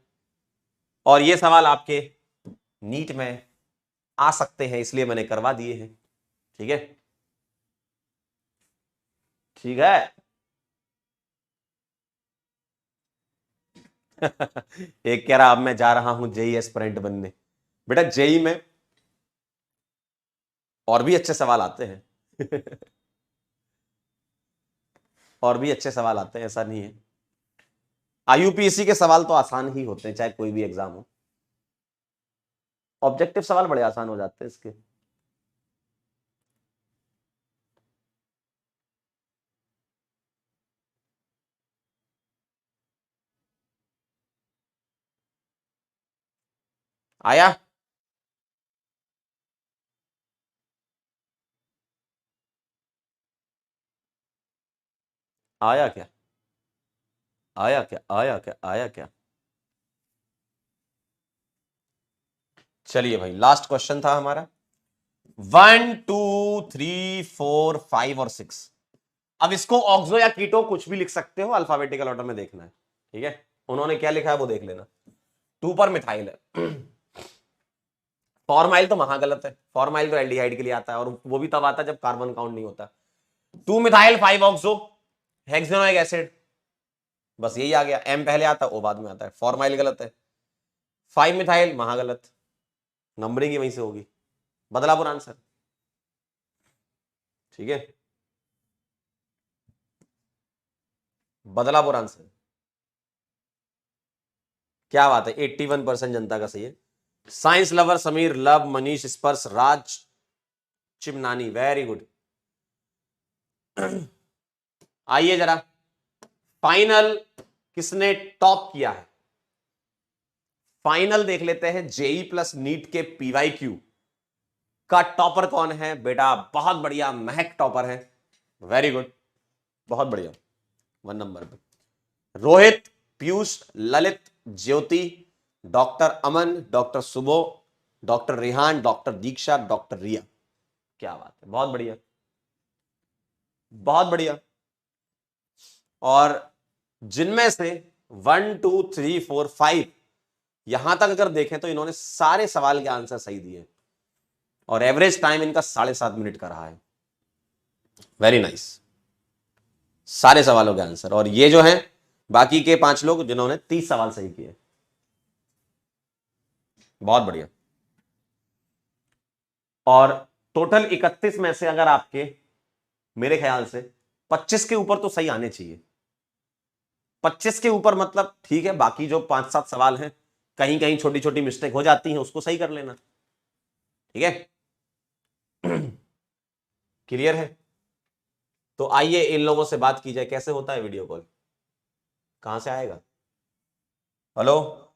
और ये सवाल आपके नीट में आ सकते हैं, इसलिए मैंने करवा दिए हैं। ठीक है, ठीक है। एक कह रहा अब मैं जा रहा हूं जेई एस्पिरेंट बनने। बेटा जेई में और भी अच्छे सवाल आते हैं। और भी अच्छे सवाल आते हैं, ऐसा नहीं है। आईयूपीएससी के सवाल तो आसान ही होते हैं, चाहे कोई भी एग्जाम हो। ऑब्जेक्टिव सवाल बड़े आसान हो जाते हैं इसके। आया? आया क्या? आया क्या? आया क्या? आया क्या? चलिए भाई, लास्ट क्वेश्चन था हमारा। 1 2 3 4 5 और 6। अब इसको ऑक्सो या कीटो कुछ भी लिख सकते हो, अल्फाबेटिकल ऑर्डर में देखना है। ठीक है, उन्होंने क्या लिखा है वो देख लेना। 2 पर मिथाइल है। फॉर्माइल तो महागलत है, फॉर्माइल तो एल्डिहाइड के लिए आता है, और वो भी तब आता है जब कार्बन काउंट नहीं होता। 2 मिथाइल 5 ऑक्सो हेक्सेनोइक एसिड, बस यही आ गया। एम पहले आता है, ओ बाद में आता है। फॉर्माइल गलत है, 5 मिथाइल महागलत, नंबरिंग ही वहीं से होगी। बदलापुर आंसर। ठीक है, बदलापुर आंसर। क्या बात है, 81% जनता का सही है। Science lover Sameer, love, Manish, स्पर्श, राज चिमनानी, वेरी गुड। आइए जरा, फाइनल किसने टॉप किया है, फाइनल देख लेते हैं। जेई प्लस नीट के पीवाईक्यू का टॉपर कौन है बेटा? बहुत बढ़िया, महक टॉपर है, वेरी गुड, बहुत बढ़िया, 1 नंबर पे। रोहित, पीयूष, ललित, ज्योति, डॉक्टर अमन, डॉक्टर सुबो, डॉक्टर रिहान, डॉक्टर दीक्षा, डॉक्टर रिया। क्या बात है, बहुत बढ़िया, बहुत बढ़िया। और जिनमें से 1 2 3 4 5 यहां तक अगर देखें तो इन्होंने सारे सवाल के आंसर सही दिए और एवरेज टाइम इनका 7.5 मिनट का रहा है। वेरी नाइस, सारे सवालों के आंसर। और ये जो है बाकी के 5 लोग जिन्होंने 30 सवाल सही किए, बहुत बढ़िया। और टोटल 31 में से अगर आपके मेरे ख्याल से 25 के ऊपर तो सही आने चाहिए। 25 के ऊपर मतलब ठीक है, बाकी जो 5-7 सवाल हैं कहीं कहीं छोटी छोटी मिस्टेक हो जाती हैं, उसको सही कर लेना, ठीक है। क्लियर है? तो आइए इन लोगों से बात की जाए, कैसे होता है वीडियो कॉल, कहां से आएगा? हेलो,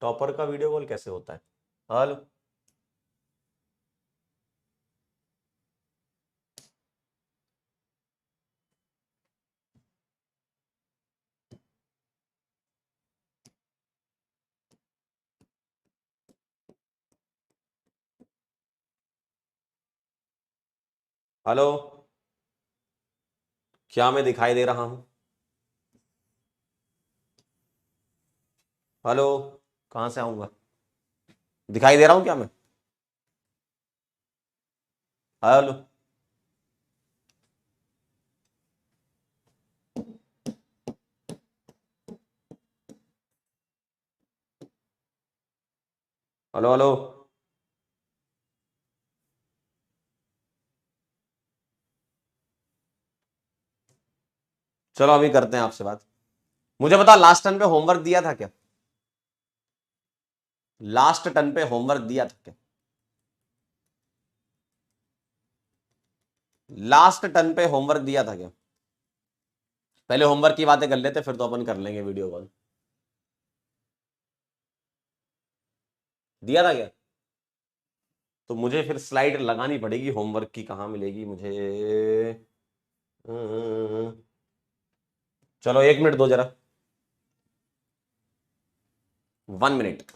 टॉपर का वीडियो कॉल कैसे होता है? हेलो, हेलो, क्या मैं दिखाई दे रहा हूं? हेलो, कहां से आऊंगा? दिखाई दे रहा हूं क्या मैं? Hello, hello, hello. चलो अभी करते हैं आपसे बात। मुझे बता, लास्ट टर्न पे होमवर्क दिया था क्या? लास्ट टर्न पे होमवर्क दिया था क्या? लास्ट टर्न पे होमवर्क दिया था क्या? पहले होमवर्क की बातें कर लेते, फिर तो अपन कर लेंगे वीडियो कॉल। दिया था क्या? तो मुझे फिर स्लाइड लगानी पड़ेगी होमवर्क की, कहां मिलेगी मुझे? चलो 1 मिनट दो जरा, 1 मिनट।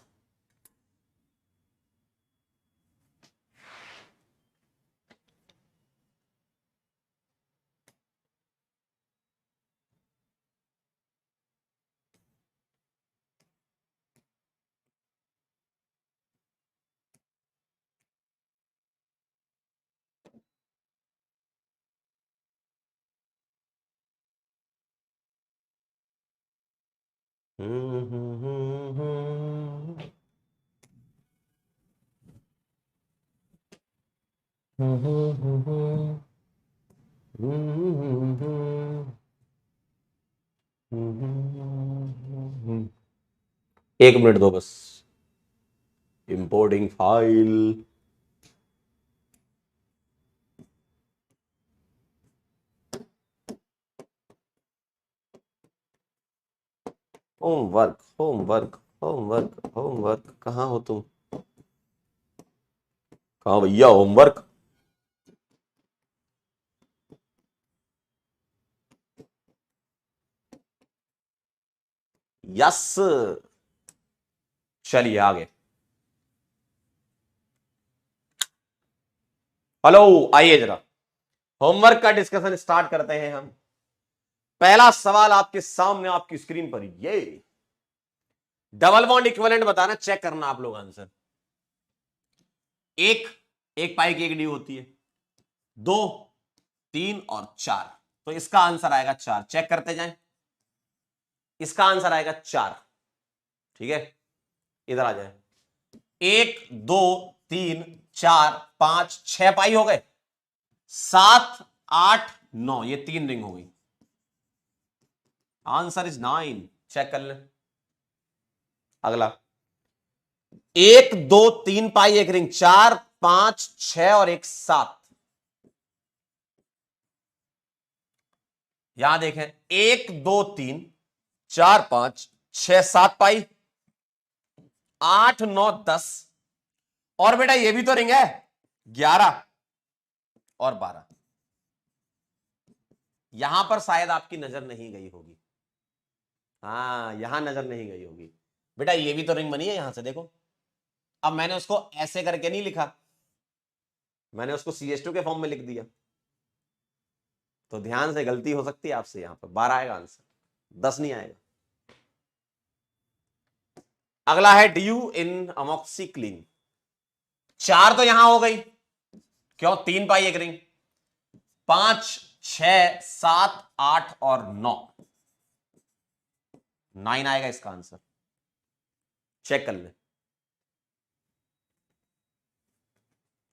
एक मिनट दो बस, importing file. Homework, homework, homework, homework, कहाँ हो तुम? कहाँ भैया होमवर्क? यस, चलिए आगे। हेलो, आइए जरा होमवर्क का डिस्कशन स्टार्ट करते हैं हम। पहला सवाल आपके सामने आपकी स्क्रीन पर, ये डबल बॉन्ड इक्विवेलेंट बताना, चेक करना आप लोग आंसर। एक एक पाई की एक डी होती है, 2 3 और 4, तो इसका आंसर आएगा 4। चेक करते जाएं, इसका आंसर आएगा 4, ठीक है। इधर आ जाए, 1 2 3 4 5 6 पाई हो गए, 7 8 9, ये 3 रिंग हो गई। आंसर इज 9, चेक कर ले। अगला, 1 2 3 पाई एक रिंग, 4 5 6 और एक 7। यहां देखें, 1 2 3 4 5 6 7 पाई, 8 9 10, और बेटा ये भी तो रिंग है 11 और 12। यहां पर शायद आपकी नजर नहीं गई होगी, हाँ यहां नजर नहीं गई होगी बेटा, ये भी तो रिंग बनी है यहां से देखो। अब मैंने उसको ऐसे करके नहीं लिखा, मैंने उसको CH2 के फॉर्म में लिख दिया, तो ध्यान से गलती हो सकती है आपसे, यहां पर 12 आएगा आंसर, 10 नहीं आएगा। अगला है DU इन अमोक्सिक्लिन। 4 तो यहां हो गई, क्यों 3 पाई एक रिंग, 5 6 7 8 और 9, 9 आएगा इसका आंसर, चेक कर ले।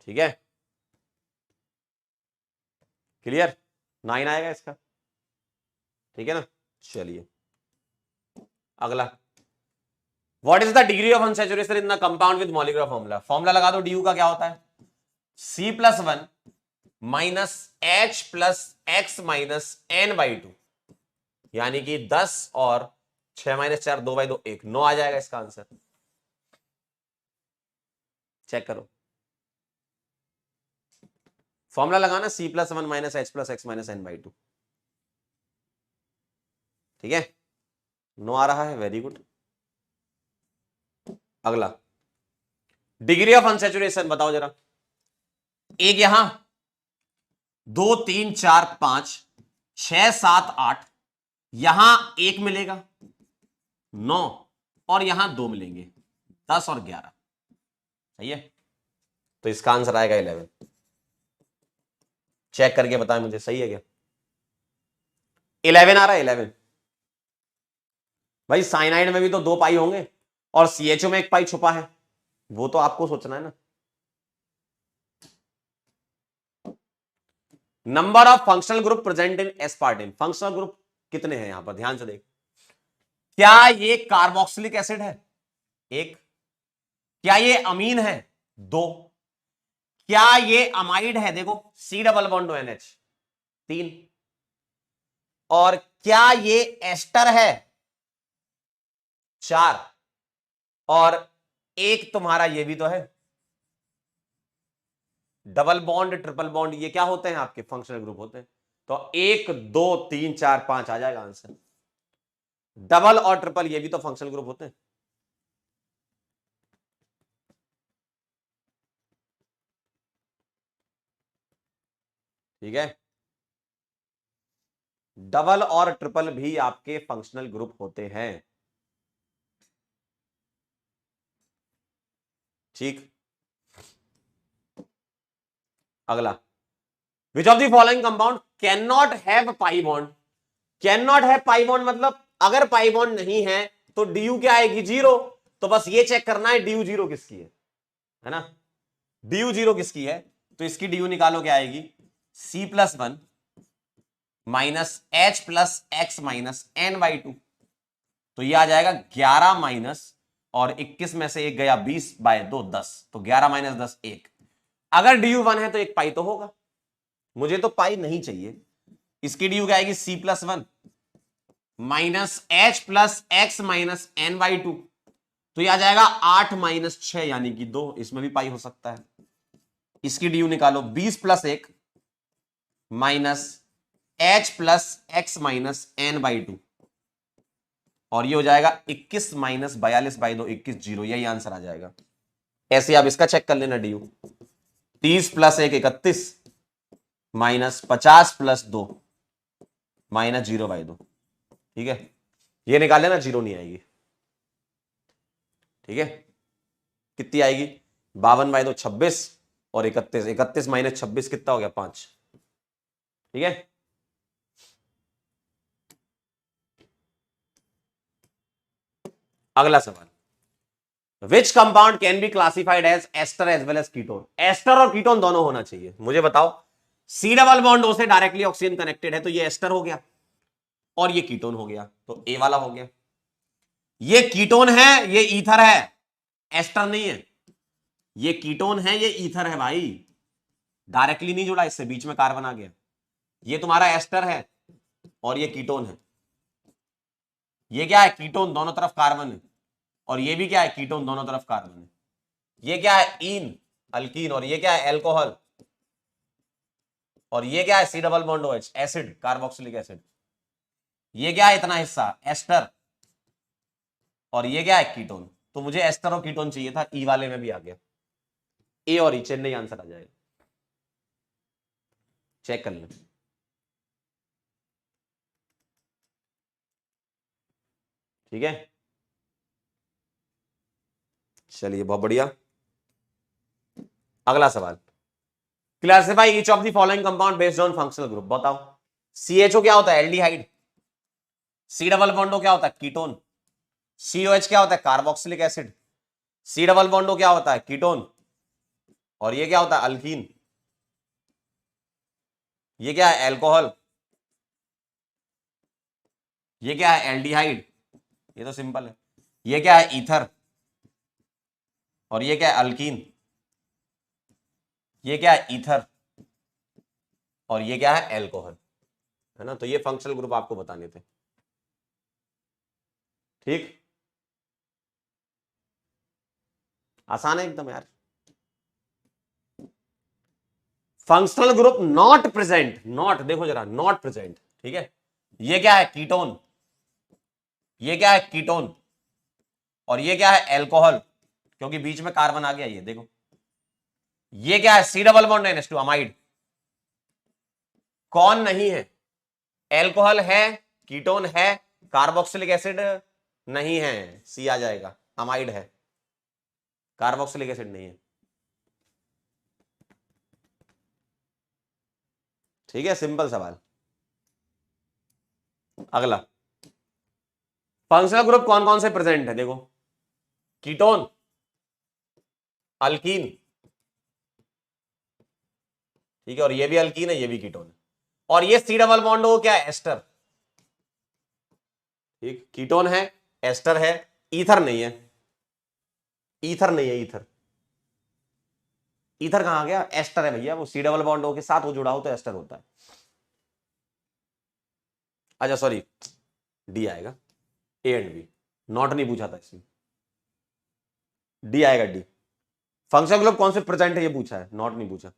ठीक है, क्लियर, 9 आएगा इसका, ठीक है ना। चलिए अगला, what is the degree of unsaturation in the compound with molecular formula. Formula लगा दो, DU का क्या होता है, C+1 minus H plus x minus N/2, यानी कि 10 और 6 - 4 2/2 1, 9 आ जाएगा इसका आंसर, चेक करो। फॉर्मूला लगाना C+1 minus H plus x minus N/2, ठीक है, 9 आ रहा है, वेरी गुड। अगला, डिग्री ऑफ अनसैचुरेशन बताओ जरा। एक यहां 2 3 4 5 6 7 8, यहां 1 मिलेगा 9, और यहां 2 मिलेंगे 10 और 11, सही है, तो इसका आंसर आएगा 11। चेक करके बताएं मुझे, सही है क्या, 11 आ रहा है, 11। भाई साइनाइड में भी तो 2 पाई होंगे और CHO में 1 पाई छुपा है, वो तो आपको सोचना है ना। Number of functional group present in aspartame, functional group कितने हैं यहां पर, ध्यान से देख। क्या ये कार्बोक्सिलिक एसिड है, 1। क्या ये अमीन है, 2। क्या ये अमाइड है, देखो C डबल बॉन्ड ONH, 3। और क्या ये एस्टर है, 4। और एक तुम्हारा ये भी तो है, डबल बॉन्ड ट्रिपल बॉन्ड, ये क्या होते हैं आपके फंक्शनल ग्रुप होते हैं, तो 1 2 3 4 5 आ जाएगा आंसर। डबल और ट्रिपल ये भी तो फंक्शनल ग्रुप होते हैं, ठीक है, डबल और ट्रिपल भी आपके फंक्शनल ग्रुप होते हैं, ठीक। अगला, which of the following compound can not have pi bond. Can not have pi bond मतलब अगर पाई बॉन्ड नहीं है तो DU क्या आएगी, 0। तो बस ये चेक करना है DU 0 किसकी है ना, DU 0 किसकी है, तो इसकी DU निकालो, क्या आएगी, C+1 minus H plus x minus N/2, तो ये आ जाएगा 11 माइनस, और 21 में से 1 गया 20/2 10, तो 11 - 10 1। अगर DU 1 है तो 1 पाई तो होगा, मुझे तो पाई नहीं चाहिए, इसकी DU क्या आएगी, C+1 minus H plus x minus N/2, तो ये आ जाएगा 8 - 6 यानी कि 2, इसमें भी पाई हो सकता है। इसकी DU निकालो, 20 + 1 minus H plus x minus N/2, और ये हो जाएगा 21 - 42/2 21 0, यही आंसर आ जाएगा। ऐसे आप इसका चेक कर लेना, DU 30 + 1 31 माइनस 50 + 2 माइनस 0/2, ठीक है, ये निकाल लेना, 0 नहीं आएगी, ठीक है। कितनी आएगी, 52/2 26, और 31 31 - 26 कितना हो गया, 5, ठीक है। अगला सवाल, which compound can be classified as ester as well as ketone. Ester और कीटोन दोनों होना चाहिए, मुझे बताओ। C डबल बॉन्ड O से डायरेक्टली ऑक्सीजन कनेक्टेड है, तो ये एस्टर हो गया, और ये कीटोन हो गया, तो A वाला हो गया। ये कीटोन है, ये ईथर है, एस्टर नहीं है, ये कीटोन है, ये ईथर है भाई, डायरेक्टली नहीं जुड़ा, इससे बीच में कार्बन आ गया। ये तुम्हारा एस्टर है और ये कीटोन है, ये क्या है, कीटोन, दोनों तरफ कार्बन है, और ये भी क्या है, कीटोन, दोनों तरफ कार्बन है। ये क्या है, ईन, अल्कीन, और ये क्या है, एल्कोहल, और ये क्या है, C double bond OH, acid, carboxylic acid. ये क्या है, इतना हिस्सा एस्टर, और ये क्या है, कीटोन। तो मुझे एस्टर और कीटोन चाहिए था, ई वाले में भी आ गया, ए और ई, चेन्नई आंसर आ जाएगा। चेक कर लें। ठीक है, चलिए बहुत बढ़िया। अगला सवाल, classify each of the following compound based on functional group. बताओ, CHO क्या होता है, एल्डिहाइड। सी डबल बॉन्डो क्या होता है, कीटोन। COH क्या होता है, कार्बोक्सिलिक एसिड। सी डबल बॉन्डो क्या होता है, कीटोन, और ये क्या होता है, अल्कीन। ये क्या है, एल्कोहल। ये क्या है, एल्डिहाइड, ये तो सिंपल है। ये क्या है, ईथर, और ये क्या है, अल्कीन। ये क्या है, ईथर, और ये क्या है, एल्कोहल, है ना। तो ये फंक्शनल ग्रुप आपको बताने थे। ठीक, आसान है एकदम यार। Functional group not present, not देखो जरा, नॉट प्रेजेंट, ठीक है। ये क्या है, कीटोन, ये क्या है, कीटोन, और ये क्या है, एल्कोहल, क्योंकि बीच में कार्बन आ गया, ये देखो। ये क्या है, C double bond NH2, amide. कौन नहीं है, एल्कोहल है, कीटोन है, कार्बोक्सिलिक एसिड नहीं है, सी आ जाएगा, अमाइड है, कार्बोक्सिलिक एसिड नहीं है। ठीक है, सिंपल सवाल। अगला, फंक्शनल ग्रुप कौन कौन से प्रेजेंट है, देखो, कीटोन, अल्कीन, ठीक है, और ये भी अल्कीन है, ये भी कीटोन है, और ये सी डबल बॉन्ड हो क्या है, एस्टर। ठीक, कीटोन है, एस्टर है, ईथर नहीं है, ईथर नहीं है, ईथर, ईथर कहां गया, एस्टर है भैया, वो सी डबल बॉन्ड के साथ वो जुड़ा हो तो एस्टर होता है। अच्छा सॉरी, डी आएगा, ए एंड बी, नॉट नहीं पूछा था इसमें, डी आएगा, डी। फंक्शनल ग्रुप कौन से प्रेजेंट है ये पूछा है, नॉट नहीं पूछा।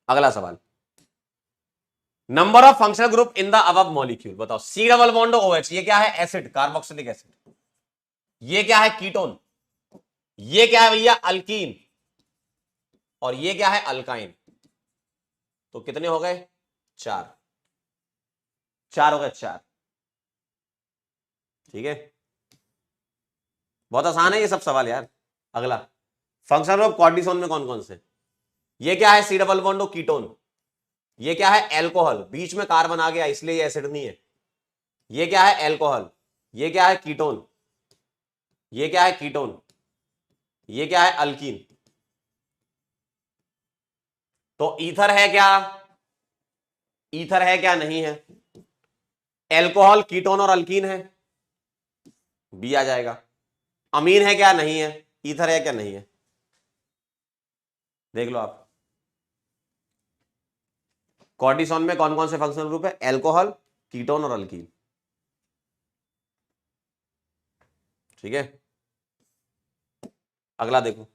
अगला सवाल, number of functional group in the above molecule. बताओ, सी डबल बॉन्ड OH, ये क्या है, एसिड, कार्बोक्सिलिक एसिड। ये क्या है, कीटोन। ये क्या है भैया, अल्कीन, और ये क्या है, अल्काइन। तो कितने हो गए, चार, चार हो गए, चार। ठीक है, बहुत आसान है ये सब सवाल यार। अगला, फंक्शनल ग्रुप कॉर्टिसोन में कौन कौन से, ये क्या है, सी डबल बॉन्ड कीटोन। ये क्या है, एल्कोहल, बीच में कार्बन आ गया इसलिए ये एसिड नहीं है। ये क्या है, एल्कोहल। ये क्या है, कीटोन। ये क्या है, कीटोन। ये क्या है, अल्कीन। तो ईथर है क्या, ईथर है क्या, नहीं है। एल्कोहल, कीटोन और अल्कीन है, बी आ जाएगा। अमीन है क्या, नहीं है। ईथर है क्या, नहीं है, देख लो आप। कॉर्टिसोन में कौन कौन से फंक्शनल ग्रुप है, एल्कोहल, कीटोन और अल्कीन। ठीक है, अगला देखो,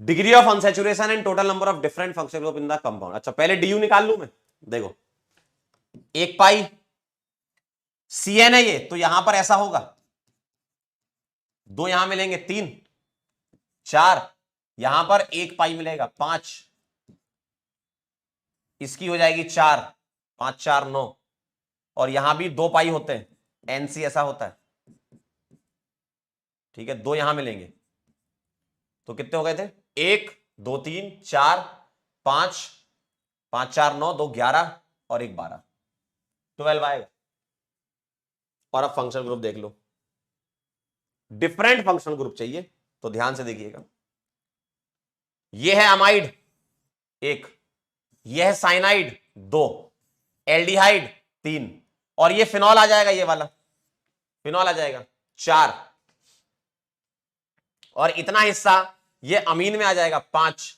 degree of unsaturation and total number of different functional group in the compound. अच्छा पहले डीयू निकाल लू मैं, देखो, एक पाई CN है ये, तो यहां पर ऐसा होगा, दो यहां मिलेंगे, तीन, चार, यहां पर एक पाई मिलेगा, पांच, इसकी हो जाएगी चार, पांच चार नौ, और यहां भी दो पाई होते हैं, NC ऐसा होता है। ठीक है, दो यहां मिलेंगे, तो कितने हो गए थे, एक, दो, तीन, चार, पांच, पांच चार नौ, दो 11, और एक 12, 12 आएगा। और अब फंक्शनल ग्रुप देख लो, डिफरेंट फंक्शनल ग्रुप चाहिए तो ध्यान से देखिएगा। यह है अमाइड, एक, यह है साइनाइड, दो, एल्डिहाइड, तीन, और ये फिनॉल आ जाएगा, ये वाला फिनॉल आ जाएगा, चार, और इतना हिस्सा ये अमीन में आ जाएगा, पांच,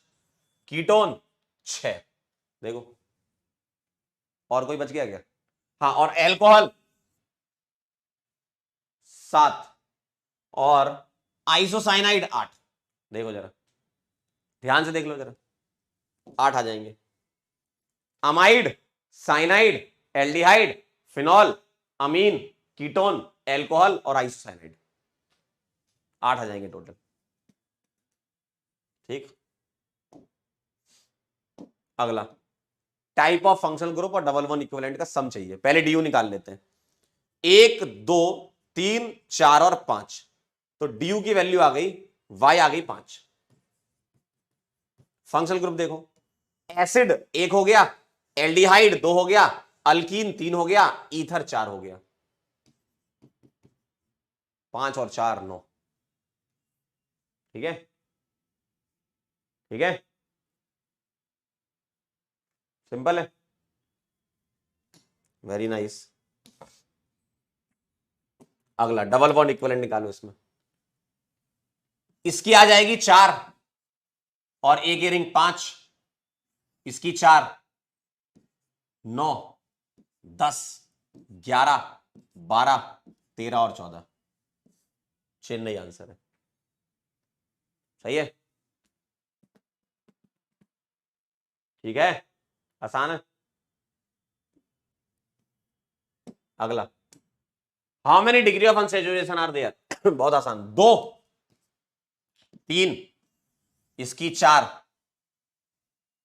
कीटोन, छह। देखो, और कोई बच गया क्या, हाँ, और एल्कोहल 7 और आइसोसाइनाइड 8। देखो जरा, ध्यान से देख लो जरा, 8 आ जाएंगे। अमाइड, साइनाइड, एल्डिहाइड, फिनॉल, अमीन, कीटोन, एल्कोहल और आइसोसाइनाइड, 8 आ जाएंगे टोटल। ठीक, अगला टाइप ऑफ फंक्शनल ग्रुप और डबल बॉन्ड इक्विवेलेंट का सम चाहिए। पहले डीयू निकाल लेते हैं। 1 2 3 4 और 5, तो डीयू की वैल्यू आ गई, वाई आ गई 5। फंक्शनल ग्रुप देखो, एसिड 1 हो गया, एल्डिहाइड 2 हो गया, अल्कीन 3 हो गया, ईथर 4 हो गया। 5 और 4 9। ठीक है, ठीक है, सिंपल है, वेरी नाइस। अगला डबल बॉन्ड इक्विवेलेंट निकालो। इसमें इसकी आ जाएगी 4 और एक रिंग 5, इसकी 4 9 10 11 12 13 और 14, चेन्नई आंसर है। सही है, ठीक है, आसान है। अगला, how many degree of unsaturation are there? बहुत आसान, 2 3, इसकी 4,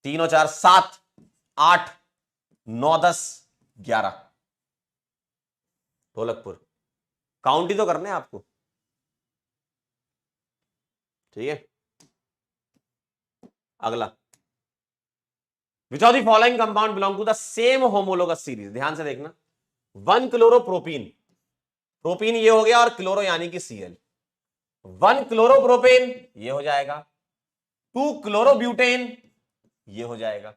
3 और 4 7 8 9 10 11। ढोलकपुर, काउंट ही तो करने हैं आपको। ठीक है, अगला, which of the following compound belong to the same homologous series? ध्यान से देखना, 1 क्लोरोप्रोपीन, प्रोपीन ये हो गया और क्लोरो यानी कि Cl, 1 क्लोरोप्रोपेन ये हो जाएगा, 2 क्लोरोब्यूटेन ये हो जाएगा।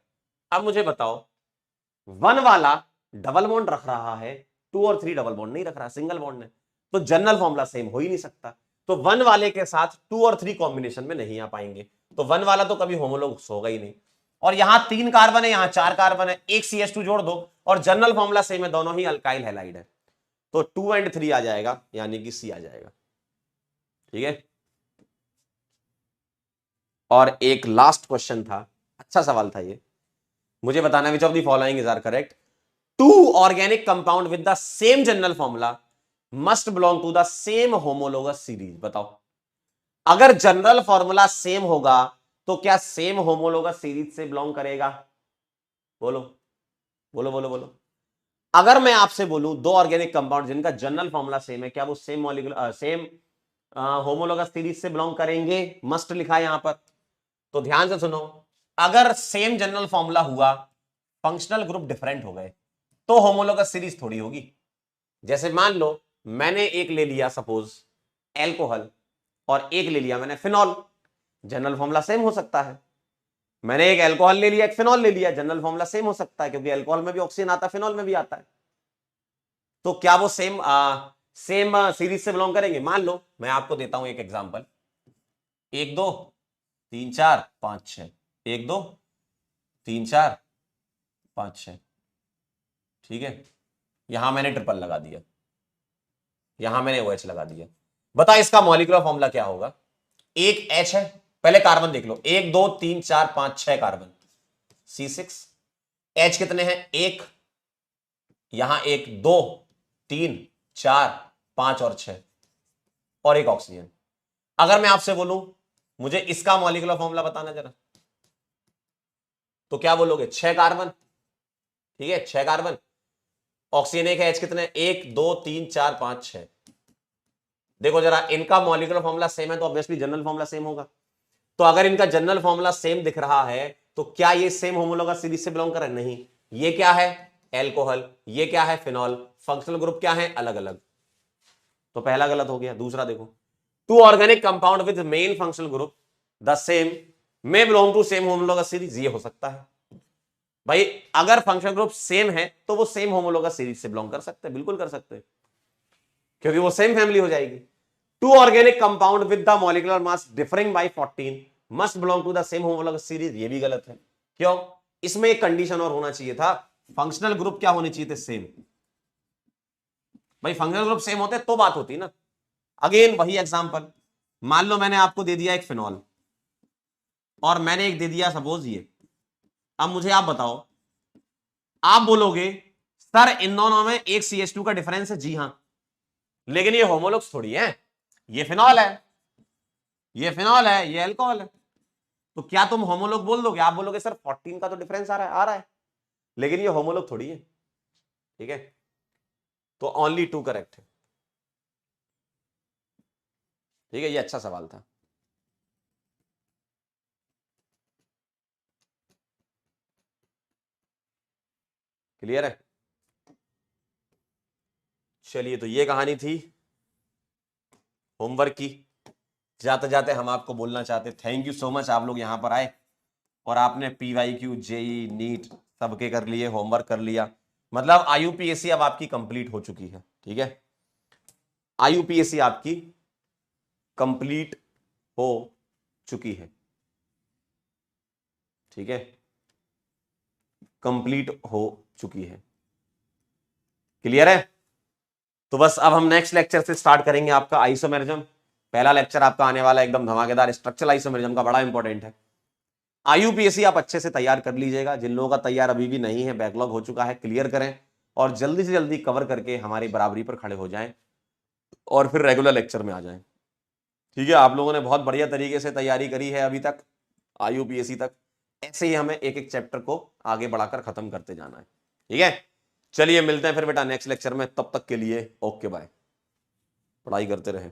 अब मुझे बताओ, 1 वाला डबल बॉन्ड रख रहा है, 2 और 3 डबल बॉन्ड नहीं रख रहा, सिंगल बॉन्ड है, तो जनरल फॉर्मूला सेम हो ही नहीं सकता। तो 1 वाले के साथ 2 और 3 कॉम्बिनेशन में नहीं आ पाएंगे, तो 1 वाला तो कभी होमोलोगस होगा ही नहीं। और यहां 3 कार्बन है, यहां 4 कार्बन है, एक CH2 जोड़ दो और जनरल फॉर्मूला सेम है, दोनों ही अल्काइल हैलाइड है, तो 2 और 3 आ जाएगा, यानी कि C आ जाएगा। ठीक है, और एक लास्ट क्वेश्चन था, अच्छा सवाल था ये, मुझे बताना which of the following is are correct? 2 organic compound with the same general formula must belong to the same homologous series. बताओ, अगर जनरल फॉर्मूला सेम होगा तो क्या सेम होमोलोगस सीरीज से बिलोंग करेगा? बोलो बोलो बोलो बोलो। अगर मैं आपसे बोलूं 2 ऑर्गेनिक कंपाउंड जिनका जनरल फॉर्मूला सेम है, क्या वो same molecular same homologous series से बिलोंग करेंगे? मस्ट लिखा है यहां पर, तो ध्यान से सुनो, अगर सेम जनरल फॉर्मूला हुआ, फंक्शनल ग्रुप डिफरेंट हो गए, तो होमोलोगस सीरीज थोड़ी होगी। जैसे मान लो मैंने एक ले लिया सपोज एल्कोहल और एक ले लिया मैंने फिनॉल, जनरल फॉर्मूला सेम हो सकता है। मैंने एक एल्कोहल ले लिया, एक फिनॉल ले लिया, जनरल फॉर्मूला सेम हो सकता है, क्योंकि एल्कोहल में भी ऑक्सीजन आता है, फिनॉल में भी आता है। तो क्या वो सेम सीरीज से बिलोंग करेंगे? मान लो मैं आपको देता हूं एक एग्जांपल, 1 2 3 4 5 6, 1 2 3 4 5 6। ठीक है, यहां मैंने ट्रिपल लगा दिया, यहां मैंने OH लगा दिया। बता इसका मॉलिक्यूलर फॉर्मूला क्या होगा? एक H है, पहले कार्बन देख लो, 1 2 3 4 5 6 कार्बन, C6। H कितने हैं? 1, यहां 1 2 3 4 5 और 6, और एक ऑक्सीजन। अगर मैं आपसे बोलूं मुझे इसका मॉलिक्यूलर फॉर्मूला बताना जरा, तो क्या बोलोगे? 6 कार्बन। ठीक है, 6 कार्बन, ऑक्सीजन एक है, H कितने? 1 2 3 4 5 6। देखो जरा, इनका मॉलिक्यूलर फॉर्मूला सेम है तो ऑब्वियसली जनरल फॉर्मूला सेम होगा। तो अगर इनका जनरल फॉर्मूला सेम दिख रहा है तो क्या ये सेम होमोलोगस सीरीज से बिलोंग कर रहे हैं? नहीं। ये क्या है? एल्कोहल, ये क्या है? फिनॉल। फंक्शनल ग्रुप क्या है? अलग अलग। तो पहला गलत हो गया। दूसरा देखो, 2 organic compound with main functional group the same may belong to same homologous series, ये हो सकता है भाई। अगर फंक्शनल ग्रुप सेम है तो वो सेम होमोलोगस सीरीज से बिलोंग कर सकते हैं, बिल्कुल कर सकते हैं, क्योंकि वो सेम फैमिली हो जाएगी। 2 organic compound with the molecular mass differing by 14 must belong to the same homologous series, ये भी गलत है। क्यों? इसमें एक कंडीशन और होना चाहिए था, फंक्शनल ग्रुप क्या होने चाहिए थे? सेम। भाई फंक्शनल ग्रुप सेम होते तो बात होती ना। अगेन वही एग्जांपल, मान लो मैंने आपको दे दिया एक फिनॉल और मैंने एक दे दिया सपोज ये। अब मुझे आप बताओ, आप बोलोगे सर इन दोनों में एक CH2 का डिफरेंस है, जी हां, लेकिन ये होमोलॉग्स थोड़ी है, ये फिनॉल है, ये फिनॉल है, ये अल्कोहल है। तो क्या तुम होमोलॉग बोल दोगे? आप बोलोगे सर 14 का तो डिफरेंस आ रहा है, लेकिन ये होमोलॉग थोड़ी है। ठीक है, तो ओनली 2 करेक्ट है। ठीक है, ये अच्छा सवाल था। क्लियर है? चलिए, तो ये कहानी थी होमवर्क की। जाते जाते हम आपको बोलना चाहते थैंक यू सो मच, आप लोग यहां पर आए और आपने PYQ JEE नीट सबके कर लिए, होमवर्क कर लिया। मतलब IUPAC अब आपकी कंप्लीट हो चुकी है। ठीक है, IUPAC आपकी कंप्लीट हो चुकी है। ठीक है, कंप्लीट हो चुकी है। क्लियर है? तो बस अब हम नेक्स्ट लेक्चर से स्टार्ट करेंगे आपका आइसोमेरिज्म। पहला लेक्चर आपका आने वाला है एकदम धमाकेदार, स्ट्रक्चरल आइसोमेरिज्म का, बड़ा इंपॉर्टेंट है। IUPAC आप अच्छे से तैयार कर लीजिएगा, जिन लोगों का तैयार अभी भी नहीं है, बैकलॉग हो चुका है, क्लियर करें और जल्दी से जल्दी कवर करके हमारी बराबरी पर खड़े हो जाएं और फिर रेगुलर लेक्चर में आ जाएं। ठीक है, आप लोगों ने बहुत बढ़िया तरीके से तैयारी करी है अभी तक IUPAC तक, ऐसे ही हमें एक एक चैप्टर को आगे बढ़ाकर खत्म करते जाना है। ठीक है, चलिए मिलते हैं फिर बेटा नेक्स्ट लेक्चर में, तब तक के लिए ओके बाय, पढ़ाई करते रहें।